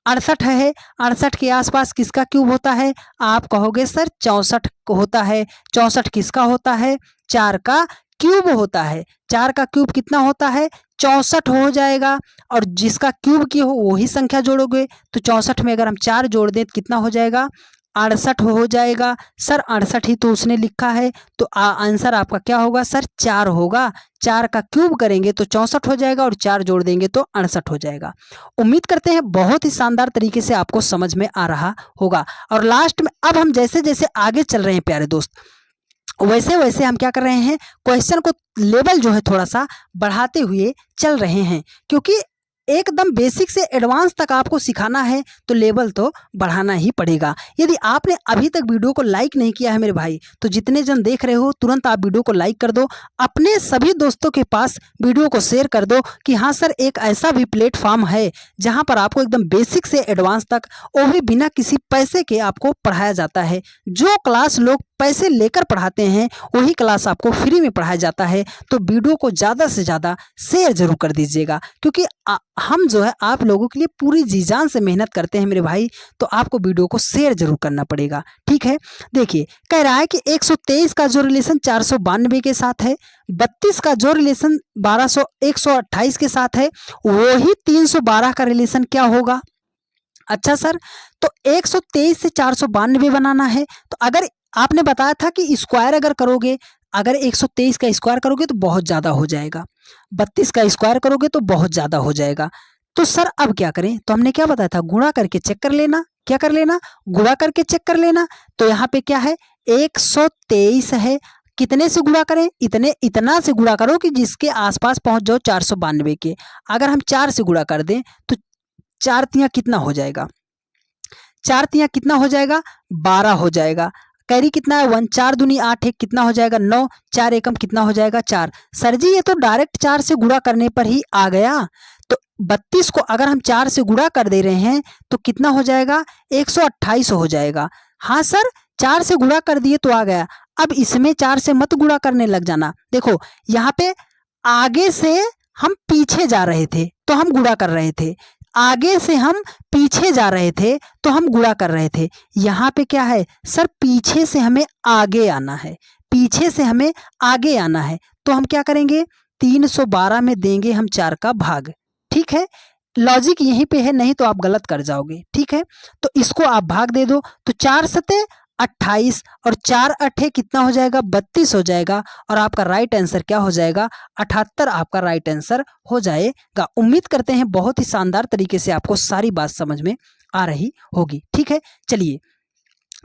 68 है। 68 के आसपास किसका क्यूब होता है, आप कहोगे सर 64 होता है। 64 किसका होता है, 4 का क्यूब होता है। 4 का क्यूब कितना होता है, 64 हो जाएगा। और जिसका क्यूब की हो वही संख्या जोड़ोगे, तो 64 में अगर हम 4 जोड़ दें तो कितना हो जाएगा, 68 हो जाएगा। सर 68 ही तो उसने लिखा है, तो आंसर आपका क्या होगा सर, 4 होगा। 4 का क्यूब करेंगे तो 64 हो जाएगा और 4 जोड़ देंगे तो 68 हो जाएगा। उम्मीद करते हैं बहुत ही शानदार तरीके से आपको समझ में आ रहा होगा। और लास्ट में अब हम जैसे जैसे आगे चल रहे हैं प्यारे दोस्त, वैसे वैसे हम क्या कर रहे हैं, क्वेश्चन को लेवल जो है थोड़ा सा बढ़ाते हुए चल रहे हैं, क्योंकि एकदम बेसिक से एडवांस तक आपको सिखाना है तो लेवल तो बढ़ाना ही पड़ेगा। यदि आपने अभी तक वीडियो को लाइक नहीं किया है मेरे भाई, तो जितने जन देख रहे हो तुरंत आप वीडियो को लाइक कर दो, अपने सभी दोस्तों के पास वीडियो को शेयर कर दो कि हाँ सर एक ऐसा भी प्लेटफॉर्म है जहाँ पर आपको एकदम बेसिक से एडवांस तक, वो भी बिना किसी पैसे के आपको पढ़ाया जाता है। जो क्लास लोग पैसे लेकर पढ़ाते हैं वही क्लास आपको फ्री में पढ़ाया जाता है। तो वीडियो को ज़्यादा से ज़्यादा शेयर जरूर कर दीजिएगा, क्योंकि हम जो है आप लोगों के लिए पूरी जी जान से मेहनत करते हैं मेरे भाई, तो आपको वीडियो को शेयर जरूर करना पड़ेगा। ठीक है, देखिए कह रहा है कि 123 का जो रिलेशन 492 के साथ है, 32 का जो रिलेशन 128 के साथ है, वही 312 का रिलेशन क्या होगा। अच्छा सर, तो 123 से 492 बनाना है, तो अगर आपने बताया था कि स्क्वायर अगर करोगे, अगर 123 का स्क्वायर करोगे तो बहुत ज़्यादा हो जाएगा, 32 का स्क्वायर करोगे तो बहुत ज़्यादा हो जाएगा। तो सर अब क्या करें, तो हमने क्या बताया था, गुणा करके चेक कर लेना। क्या कर लेना, गुणा करके चेक कर लेना। तो यहाँ पे क्या है, 123 है, कितने से गुणा करें, इतना से गुणा करो कि जिसके आसपास पहुंच जाओ 492 के। अगर हम 4 से गुणा कर दें तो 4 तियां कितना हो जाएगा, 4 तियां कितना हो जाएगा, 12 हो जाएगा। कैरी कितना है 1, 4 दूनी 8 है, कितना हो जाएगा 9, 4 एकम कितना हो जाएगा 4। सर जी ये तो डायरेक्ट 4 से गुणा करने पर ही आ गया। तो 32 को अगर हम 4 से गुणा कर दे रहे हैं तो कितना हो जाएगा, 128 हो जाएगा। हाँ सर 4 से गुणा कर दिए तो आ गया। अब इसमें 4 से मत गुणा करने लग जाना। देखो यहाँ पे आगे से हम पीछे जा रहे थे तो हम गुणा कर रहे थे, आगे से हम पीछे जा रहे थे तो हम गुणा कर रहे थे। यहाँ पे क्या है सर, पीछे से हमें आगे आना है, पीछे से हमें आगे आना है। तो हम क्या करेंगे, 312 में देंगे हम 4 का भाग। ठीक है, लॉजिक यहीं पे है, नहीं तो आप गलत कर जाओगे। ठीक है, तो इसको आप भाग दे दो। तो 4 सते 28 और 4 अठे कितना हो जाएगा, 32 हो जाएगा। और आपका राइट आंसर क्या हो जाएगा, 78 आपका राइट आंसर हो जाएगा। उम्मीद करते हैं बहुत ही शानदार तरीके से आपको सारी बात समझ में आ रही होगी। ठीक है, चलिए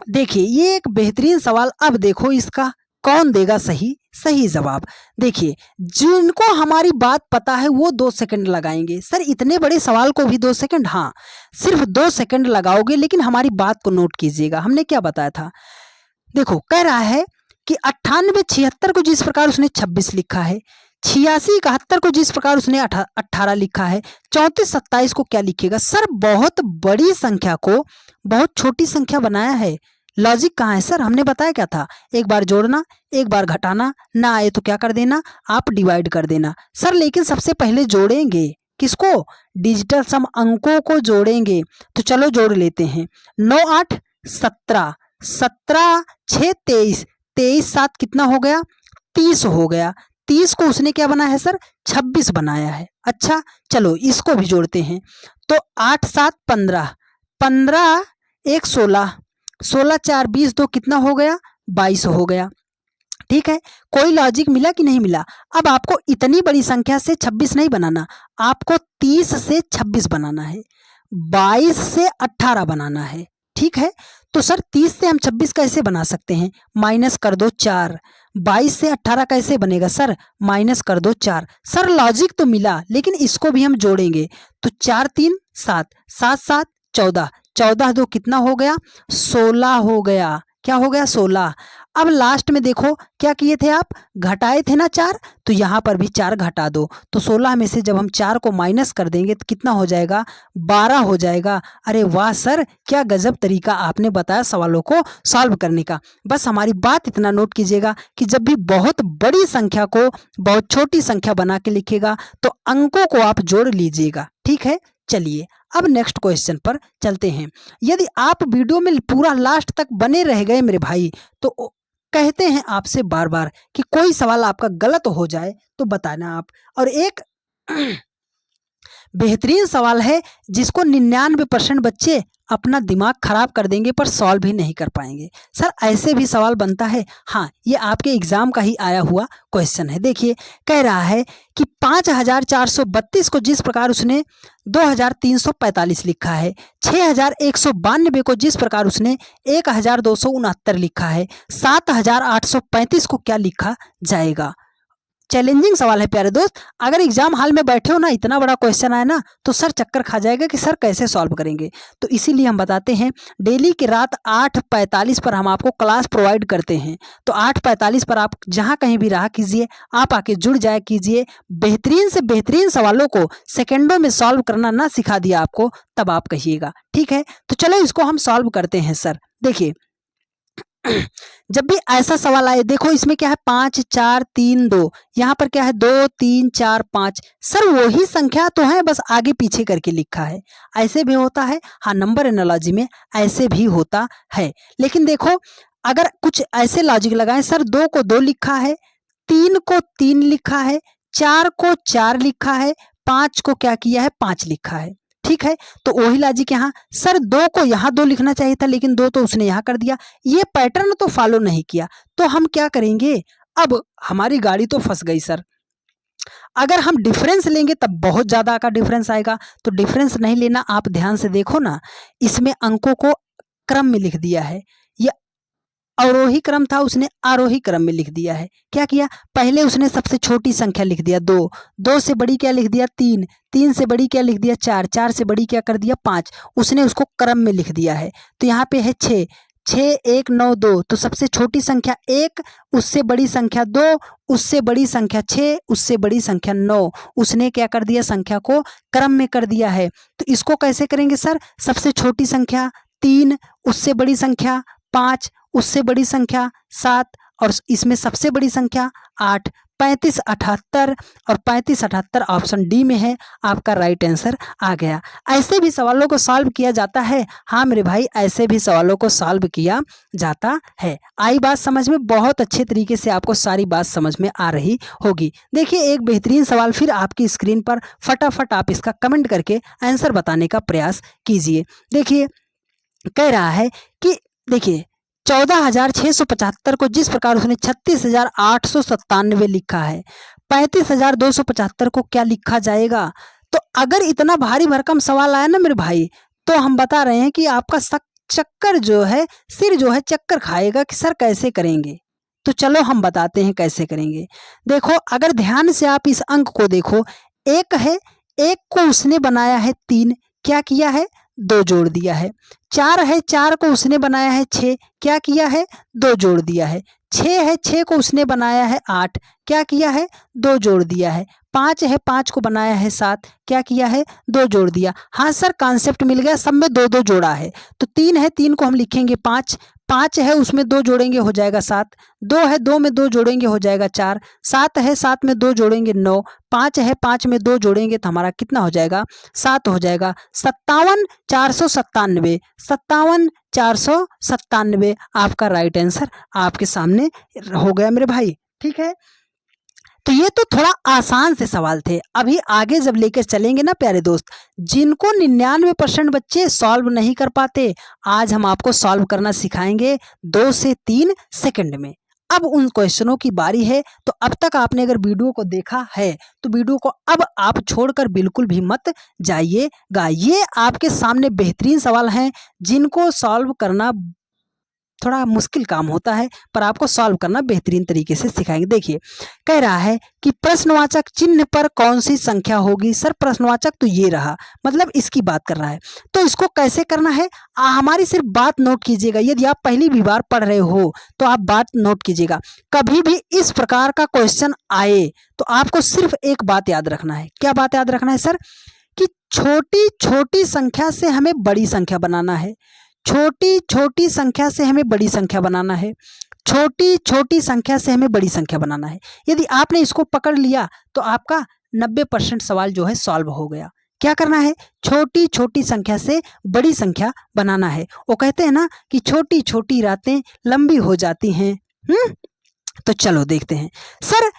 देखिए ये एक बेहतरीन सवाल। अब देखो इसका कौन देगा सही जवाब। देखिए जिनको हमारी बात पता है वो 2 सेकंड लगाएंगे। सर इतने बड़े सवाल को भी 2 सेकंड, हाँ सिर्फ 2 सेकंड लगाओगे, लेकिन हमारी बात को नोट कीजिएगा। हमने क्या बताया था, देखो कह रहा है कि 98 76 को जिस प्रकार उसने 26 लिखा है, 86 71 को जिस प्रकार उसने 18 लिखा है, 34 27 को क्या लिखेगा। सर बहुत बड़ी संख्या को बहुत छोटी संख्या बनाया है। लॉजिक कहाँ है सर, हमने बताया क्या था, एक बार जोड़ना एक बार घटाना, ना आए तो क्या कर देना, आप डिवाइड कर देना। सर लेकिन सबसे पहले जोड़ेंगे किसको, डिजिटल सम अंकों को जोड़ेंगे। तो चलो जोड़ लेते हैं, 9 8 17, 17 6 23, 23 7 कितना हो गया, 30 हो गया। 30 को उसने क्या बनाया है सर, 26 बनाया है। अच्छा चलो इसको भी जोड़ते हैं। तो 8 7 15, 15 1 16, 16 4 20, 2 कितना हो गया, 22 हो गया। ठीक है, कोई लॉजिक मिला कि नहीं मिला। अब आपको इतनी बड़ी संख्या से 26 नहीं बनाना, आपको 30 से 26 बनाना है, 22 से 18 बनाना है। ठीक है, तो सर 30 से हम 26 कैसे बना सकते हैं, माइनस कर दो 4। 22 से 18 कैसे बनेगा सर, माइनस कर दो 4। सर लॉजिक तो मिला, लेकिन इसको भी हम जोड़ेंगे। तो 4 3 7, 7 7 14, 14 2 कितना हो गया, 16 हो गया। क्या हो गया, 16। अब लास्ट में देखो क्या किए थे आप, घटाए थे ना 4, तो यहाँ पर भी 4 घटा दो। तो 16 में से जब हम 4 को माइनस कर देंगे तो कितना हो जाएगा, 12 हो जाएगा। अरे वाह सर, क्या गजब तरीका आपने बताया सवालों को सॉल्व करने का। बस हमारी बात इतना नोट कीजिएगा कि जब भी बहुत बड़ी संख्या को बहुत छोटी संख्या बना के लिखेगा तो अंकों को आप जोड़ लीजिएगा। ठीक है, चलिए अब नेक्स्ट क्वेश्चन पर चलते हैं। यदि आप वीडियो में पूरा लास्ट तक बने रह गए मेरे भाई, तो कहते हैं आपसे बार बार कि कोई सवाल आपका गलत हो जाए तो बताना आप। और एक बेहतरीन सवाल है जिसको 99% बच्चे अपना दिमाग खराब कर देंगे पर सॉल्व भी नहीं कर पाएंगे। सर ऐसे भी सवाल बनता है, हाँ ये आपके एग्जाम का ही आया हुआ क्वेश्चन है। देखिए कह रहा है कि 5432 को जिस प्रकार उसने 2345 लिखा है, 6192 को जिस प्रकार उसने 1269 लिखा है, 7835 को क्या लिखा जाएगा। चैलेंजिंग सवाल है प्यारे दोस्त। अगर एग्जाम हॉल में बैठे हो ना, इतना बड़ा क्वेश्चन आए ना तो सर चक्कर खा जाएगा कि सर कैसे सॉल्व करेंगे। तो इसीलिए हम बताते हैं डेली की रात 8:45 पर हम आपको क्लास प्रोवाइड करते हैं। तो 8:45 पर आप जहां कहीं भी रहा कीजिए, आप आके जुड़ जाया कीजिए। बेहतरीन से बेहतरीन सवालों को सेकेंडों में सॉल्व करना ना सिखा दिया आपको तब आप कहिएगा। ठीक है, तो चलो इसको हम सॉल्व करते हैं। सर देखिए जब भी ऐसा सवाल आए, देखो इसमें क्या है 5 4 3 2, यहाँ पर क्या है 2 3 4 5। सर वही संख्या तो है, बस आगे पीछे करके लिखा है। ऐसे भी होता है, हाँ नंबर एनालॉजी में ऐसे भी होता है। लेकिन देखो अगर कुछ ऐसे लॉजिक लगाएं, सर 2 को 2 लिखा है, 3 को 3 लिखा है, 4 को 4 लिखा है, 5 को क्या किया है 5 लिखा है। ठीक है, तो वही लॉजिक यहाँ, सर 2 को यहाँ 2 लिखना चाहिए था लेकिन 2 तो उसने यहाँ कर दिया। ये पैटर्न तो फॉलो नहीं किया, तो हम क्या करेंगे, अब हमारी गाड़ी तो फंस गई सर। अगर हम डिफरेंस लेंगे तब बहुत ज़्यादा का डिफरेंस आएगा, तो डिफरेंस नहीं लेना। आप ध्यान से देखो ना, इसमें अंकों को क्रम में लिख दिया है। ये अवरोही क्रम था, उसने आरोही क्रम में लिख दिया है। क्या किया, पहले उसने सबसे छोटी संख्या लिख दिया 2, 2 से बड़ी क्या लिख दिया 3, 3 से बड़ी क्या लिख दिया 4, 4 से बड़ी क्या कर दिया 5, उसने उसको क्रम में लिख दिया है। तो यहाँ पे है 6, 6 1 9 2, तो सबसे छोटी संख्या 1, उससे बड़ी संख्या 2, उससे बड़ी संख्या 6, उससे बड़ी संख्या 9, उसने क्या कर दिया, संख्या को क्रम में कर दिया है। तो इसको कैसे करेंगे सर, सबसे छोटी संख्या 3, उससे बड़ी संख्या 5, उससे बड़ी संख्या 7, और इसमें सबसे बड़ी संख्या 8, 35 78, और 35 78 ऑप्शन डी में है, आपका राइट आंसर आ गया। ऐसे भी सवालों को सॉल्व किया जाता है। हाँ मेरे भाई, ऐसे भी सवालों को सॉल्व किया जाता है। आई बात समझ में, बहुत अच्छे तरीके से आपको सारी बात समझ में आ रही होगी। देखिए एक बेहतरीन सवाल फिर आपकी स्क्रीन पर, फटाफट आप इसका कमेंट करके आंसर बताने का प्रयास कीजिए। देखिए कह रहा है कि देखिए 14,675 को जिस प्रकार उसने 36,897 लिखा है, 35,275 को क्या लिखा जाएगा। तो अगर इतना भारी भरकम सवाल आया ना मेरे भाई, तो हम बता रहे हैं कि आपका चक्कर जो है, सिर जो है चक्कर खाएगा कि सर कैसे करेंगे। तो चलो हम बताते हैं कैसे करेंगे। देखो अगर ध्यान से आप इस अंक को देखो, एक है, एक को उसने बनाया है 3, क्या किया है 2 जोड़ दिया है। 4 है, 4 को उसने बनाया है 6, क्या किया है 2 जोड़ दिया है। 6 है, 6 को उसने बनाया है 8, क्या किया है 2 जोड़ दिया है। 5 है, 5 को बनाया है 7, क्या किया है 2 जोड़ दिया। हाँ सर कॉन्सेप्ट मिल गया, सब में 2 2 जोड़ा है। तो 3 है, 3 को हम लिखेंगे 5, 5 है उसमें 2 जोड़ेंगे हो जाएगा 7, 2 है 2 में 2 जोड़ेंगे हो जाएगा 4, 7 है 7 में 2 जोड़ेंगे 9, 5 है 5 में 2 जोड़ेंगे तो हमारा कितना हो जाएगा 7 हो जाएगा। 57,497, 57,497 आपका राइट आंसर आपके सामने हो गया मेरे भाई। ठीक है, तो ये तो थोड़ा आसान से सवाल थे। अभी आगे जब लेकर चलेंगे ना प्यारे दोस्त, जिनको 99% बच्चे सॉल्व नहीं कर पाते, आज हम आपको सॉल्व करना सिखाएंगे 2 से 3 सेकंड में। अब उन क्वेश्चनों की बारी है। तो अब तक आपने अगर वीडियो को देखा है तो वीडियो को अब आप छोड़कर बिल्कुल भी मत जाइएगा। ये आपके सामने बेहतरीन सवाल हैं जिनको सॉल्व करना थोड़ा मुश्किल काम होता है, पर आपको सॉल्व करना बेहतरीन तरीके से सिखाएंगे। देखिए कह रहा है कि प्रश्नवाचक चिन्ह पर कौन सी संख्या होगी। सर प्रश्नवाचक तो ये रहा, मतलब इसकी बात कर रहा है। तो इसको कैसे करना है, हमारी सिर्फ बात नोट कीजिएगा। यदि आप पहली भी बार पढ़ रहे हो तो आप बात नोट कीजिएगा। कभी भी इस प्रकार का क्वेश्चन आए तो आपको सिर्फ एक बात याद रखना है। क्या बात याद रखना है सर, कि छोटी छोटी संख्या से हमें बड़ी संख्या बनाना है, छोटी छोटी संख्या से हमें बड़ी संख्या बनाना है, छोटी छोटी संख्या से हमें बड़ी संख्या बनाना है। यदि आपने इसको पकड़ लिया तो आपका 90% सवाल जो है सॉल्व हो गया। क्या करना है, छोटी छोटी संख्या से बड़ी संख्या बनाना है। वो कहते हैं ना कि छोटी छोटी रातें लंबी हो जाती हैं। तो चलो देखते हैं। सर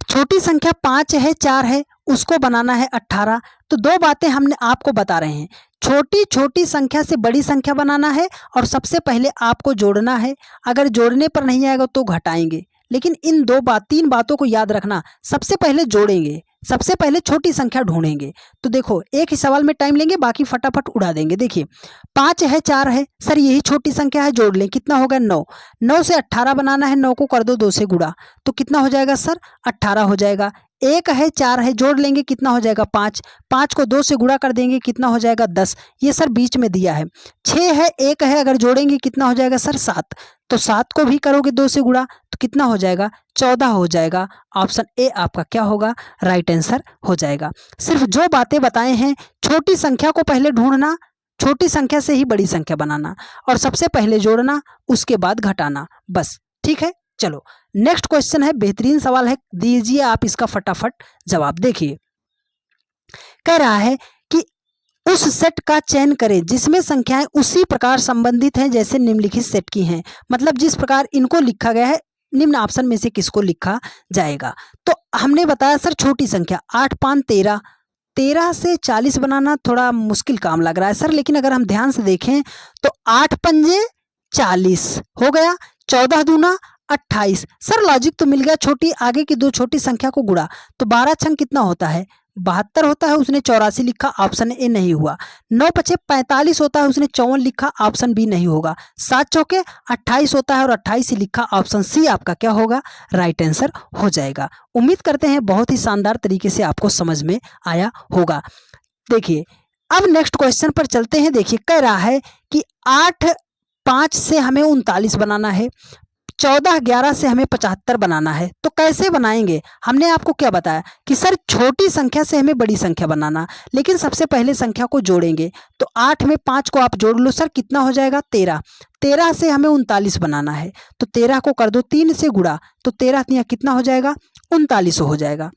छोटी संख्या 5 है, 4 है, उसको बनाना है 18। तो दो बातें हमने आपको बता रहे हैं, छोटी छोटी संख्या से बड़ी संख्या बनाना है और सबसे पहले आपको जोड़ना है। अगर जोड़ने पर नहीं आएगा तो घटाएंगे, लेकिन इन तीन बातों को याद रखना। सबसे पहले जोड़ेंगे, सबसे पहले छोटी संख्या ढूंढेंगे। तो देखो एक ही सवाल में टाइम लेंगे, बाकी फटाफट उड़ा देंगे। देखिए 5 है, 4 है, सर यही छोटी संख्या है, जोड़ लें, कितना होगा 9। 9 से 18 बनाना है, 9 को कर दो 2 से गुणा, तो कितना हो जाएगा सर 18 हो जाएगा। 1 है, 4 है, जोड़ लेंगे, कितना हो जाएगा 5। 5 को 2 से गुणा कर देंगे, कितना हो जाएगा 10। ये सर बीच में दिया है। 6 है, 1 है, अगर जोड़ेंगे कितना हो जाएगा सर 7। तो 7 को भी करोगे 2 से गुणा तो कितना हो जाएगा 14 हो जाएगा। ऑप्शन ए आपका क्या होगा, राइट आंसर हो जाएगा। सिर्फ जो बातें बताए हैं, छोटी संख्या को पहले ढूंढना, छोटी संख्या से ही बड़ी संख्या बनाना, और सबसे पहले जोड़ना, उसके बाद घटाना, बस। ठीक है, चलो नेक्स्ट क्वेश्चन है, बेहतरीन सवाल है, दीजिए आप इसका फटाफट जवाब। देखिए कह रहा है कि उस सेट का चयन करें जिसमें संख्याएं उसी प्रकार संबंधित हैं जैसे निम्नलिखित सेट की हैं। मतलब जिस प्रकार इनको लिखा गया है, निम्न ऑप्शन में से किसको लिखा जाएगा। तो हमने बताया सर छोटी संख्या 8 5 13, 13 से 40 बनाना थोड़ा मुश्किल काम लग रहा है सर, लेकिन अगर हम ध्यान से देखें तो 8 पंजे 40 हो गया, 14 दूना 28। सर लॉजिक तो मिल गया, छोटी आगे की दो छोटी संख्या को गुणा तो 12 छंग कितना होता है 72 होता है, उसने 84 लिखा, ऑप्शन ए नहीं हुआ। 9 पचे 45 होता है, उसने 54 लिखा, ऑप्शन बी नहीं होगा। 7 चौके 28 होता है और 28 ही लिखा, ऑप्शन सी आपका क्या होगा, राइट आंसर हो जाएगा। उम्मीद करते हैं बहुत ही शानदार तरीके से आपको समझ में आया होगा। देखिए अब नेक्स्ट क्वेश्चन पर चलते हैं। देखिए कह रहा है कि 8 5 से हमें 39 बनाना है, 14 11 से हमें 75 बनाना है, तो कैसे बनाएंगे। हमने आपको क्या बताया कि सर छोटी संख्या से हमें बड़ी संख्या बनाना, लेकिन सबसे पहले संख्या को जोड़ेंगे। तो 8 में 5 को आप जोड़ लो सर, कितना हो जाएगा 13। 13 से हमें 39 बनाना है, तो 13 को कर दो 3 से गुणा, तो 13 तिया कितना हो जाएगा 39 हो जाएगा।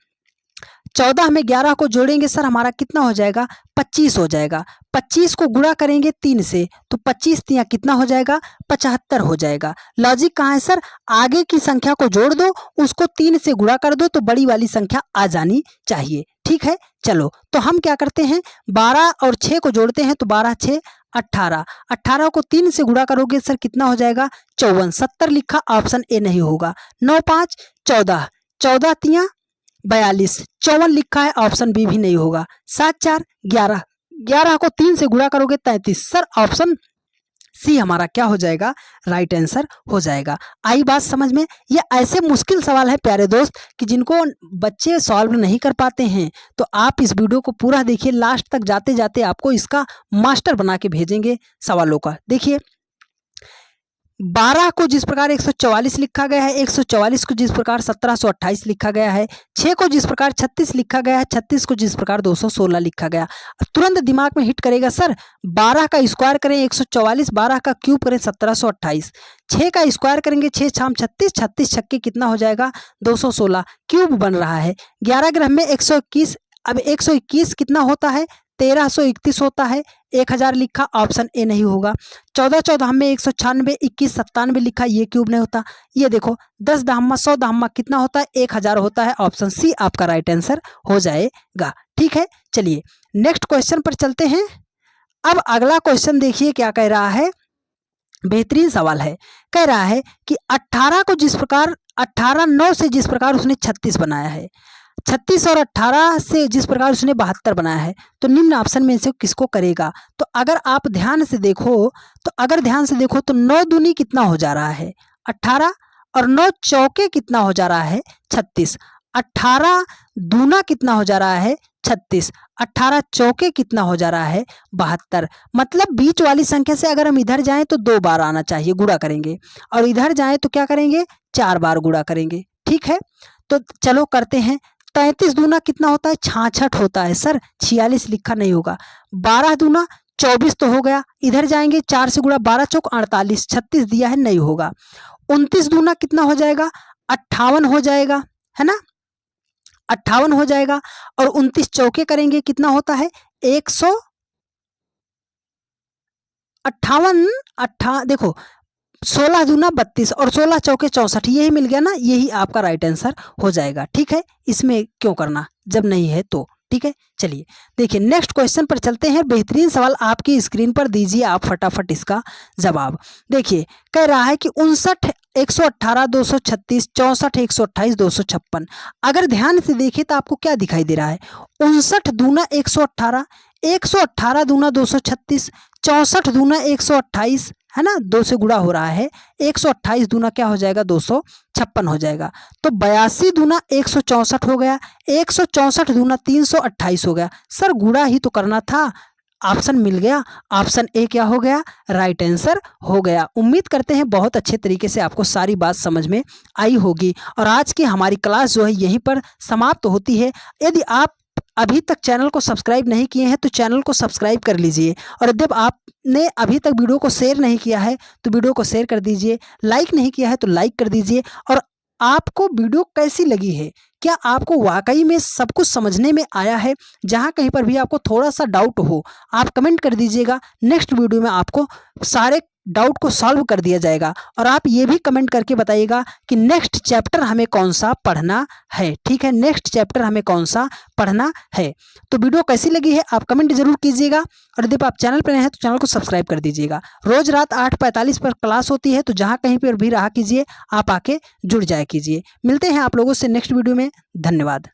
14 में 11 को जोड़ेंगे सर, हमारा कितना हो जाएगा 25 हो जाएगा। 25 को गुणा करेंगे 3 से, तो 25 तिया कितना हो जाएगा 75 हो जाएगा। लॉजिक कहाँ है सर, आगे की संख्या को जोड़ दो, उसको 3 से गुणा कर दो, तो बड़ी वाली संख्या आ जानी चाहिए। ठीक है, चलो तो हम क्या करते हैं, 12 और 6 को जोड़ते हैं, तो 12 6 18। 18 को 3 से गुणा करोगे सर, कितना हो जाएगा 54। 70 लिखा, ऑप्शन ए नहीं होगा। 9 5 14, 14 तिया 42, 54 लिखा है, ऑप्शन बी भी नहीं होगा। 7 4 11, 11 को 3 से गुणा करोगे 33, सर ऑप्शन सी हमारा क्या हो जाएगा, राइट आंसर हो जाएगा। आई बात समझ में। ये ऐसे मुश्किल सवाल है प्यारे दोस्त कि जिनको बच्चे सॉल्व नहीं कर पाते हैं, तो आप इस वीडियो को पूरा देखिए, लास्ट तक जाते जाते आपको इसका मास्टर बना के भेजेंगे सवालों का। देखिए 12 को जिस प्रकार 144 लिखा गया है, 144 को जिस प्रकार 1728 लिखा गया है, 6 को जिस प्रकार 36 लिखा गया है, 36 को जिस प्रकार 216 लिखा गया, तुरंत दिमाग में हिट करेगा सर 12 का स्क्वायर करें 144, 12 का क्यूब करें 1728, 6 का स्क्वायर करेंगे 6 छाम 36, 36 छक्के कितना हो जाएगा 216, क्यूब बन रहा है। 11 ग्राम में 121, अब 121 कितना होता है 1331 होता है, 1000 लिखा, ऑप्शन ए नहीं होगा। 14 14 में 196, 21 97 लिखा, ये क्यूब नहीं होता। ये देखो 10 दहम्मा 100 दहम्मा कितना होता है 1000 होता है, ऑप्शन सी आपका राइट आंसर हो जाएगा। ठीक है, चलिए नेक्स्ट क्वेश्चन पर चलते हैं। अब अगला क्वेश्चन देखिए क्या कह रहा है, बेहतरीन सवाल है। कह रहा है कि 18 को जिस प्रकार 18 9 से जिस प्रकार उसने 36 बनाया है, 36 और 18 से जिस प्रकार उसने 72 बनाया है, तो निम्न ऑप्शन में से किसको करेगा। तो अगर आप ध्यान से देखो, तो 9 दूनी कितना हो जा रहा है 18, और 9 चौके कितना हो जा रहा है 36। 18 दूना कितना हो जा रहा है 36, 18 चौके कितना हो जा रहा है 72। मतलब बीच वाली संख्या से अगर हम इधर जाएं तो 2 बार आना चाहिए, गुणा करेंगे, और इधर जाएं तो क्या करेंगे 4 बार गुणा करेंगे। ठीक है, तो चलो करते हैं। 33 दूना कितना होता है 66 होता है सर, 46 लिखा नहीं होगा। 12 दूना 24 तो हो गया, इधर जाएंगे 4 से गुणा, 12 चौक 48, 36 दिया है नहीं होगा। 29 दूना कितना हो जाएगा 58 हो जाएगा, है ना, 58 हो जाएगा। और 29 चौके करेंगे कितना होता है 158, देखो 16 दूना 32 और 16 चौके 64, यही मिल गया ना, यही आपका राइट आंसर हो जाएगा। ठीक है, इसमें क्यों करना जब नहीं है तो। ठीक है, चलिए देखिए नेक्स्ट क्वेश्चन पर चलते हैं। बेहतरीन सवाल आपकी स्क्रीन पर दीजिए आप फटाफट इसका जवाब। देखिए कह रहा है कि 59 118 236 64 128 256। अगर ध्यान से देखें तो आपको क्या दिखाई दे रहा है, 59 दूना 118, 118 दूना 236, 64 दूना 128, है ना, 2 से गुणा हो रहा है, 128 दूना क्या हो जाएगा 256 हो जाएगा। तो 82 दूना 164 हो गया, 164 दूना 328 हो गया। सर गुणा ही तो करना था, ऑप्शन मिल गया, ऑप्शन ए क्या हो गया, राइट आंसर हो गया। उम्मीद करते हैं बहुत अच्छे तरीके से आपको सारी बात समझ में आई होगी, और आज की हमारी क्लास जो है यहीं पर समाप्त होती है। यदि आप अभी तक चैनल को सब्सक्राइब नहीं किए हैं तो चैनल को सब्सक्राइब कर लीजिए, और यदि आपने अभी तक वीडियो को शेयर नहीं किया है तो वीडियो को शेयर कर दीजिए, लाइक नहीं किया है तो लाइक कर दीजिए। और आपको वीडियो कैसी लगी है, क्या आपको वाकई में सब कुछ समझने में आया है, जहां कहीं पर भी आपको थोड़ा सा डाउट हो आप कमेंट कर दीजिएगा। नेक्स्ट वीडियो में आपको सारे डाउट को सॉल्व कर दिया जाएगा। और आप ये भी कमेंट करके बताइएगा कि नेक्स्ट चैप्टर हमें कौन सा पढ़ना है। ठीक है, नेक्स्ट चैप्टर हमें कौन सा पढ़ना है। तो वीडियो कैसी लगी है आप कमेंट जरूर कीजिएगा, और यदि आप चैनल पर नए हैं तो चैनल को सब्सक्राइब कर दीजिएगा। रोज रात 8:45 पर क्लास होती है, तो जहां कहीं पर भी रहा कीजिए, आप आके जुड़ जाया कीजिए। मिलते हैं आप लोगों से नेक्स्ट वीडियो में। धन्यवाद।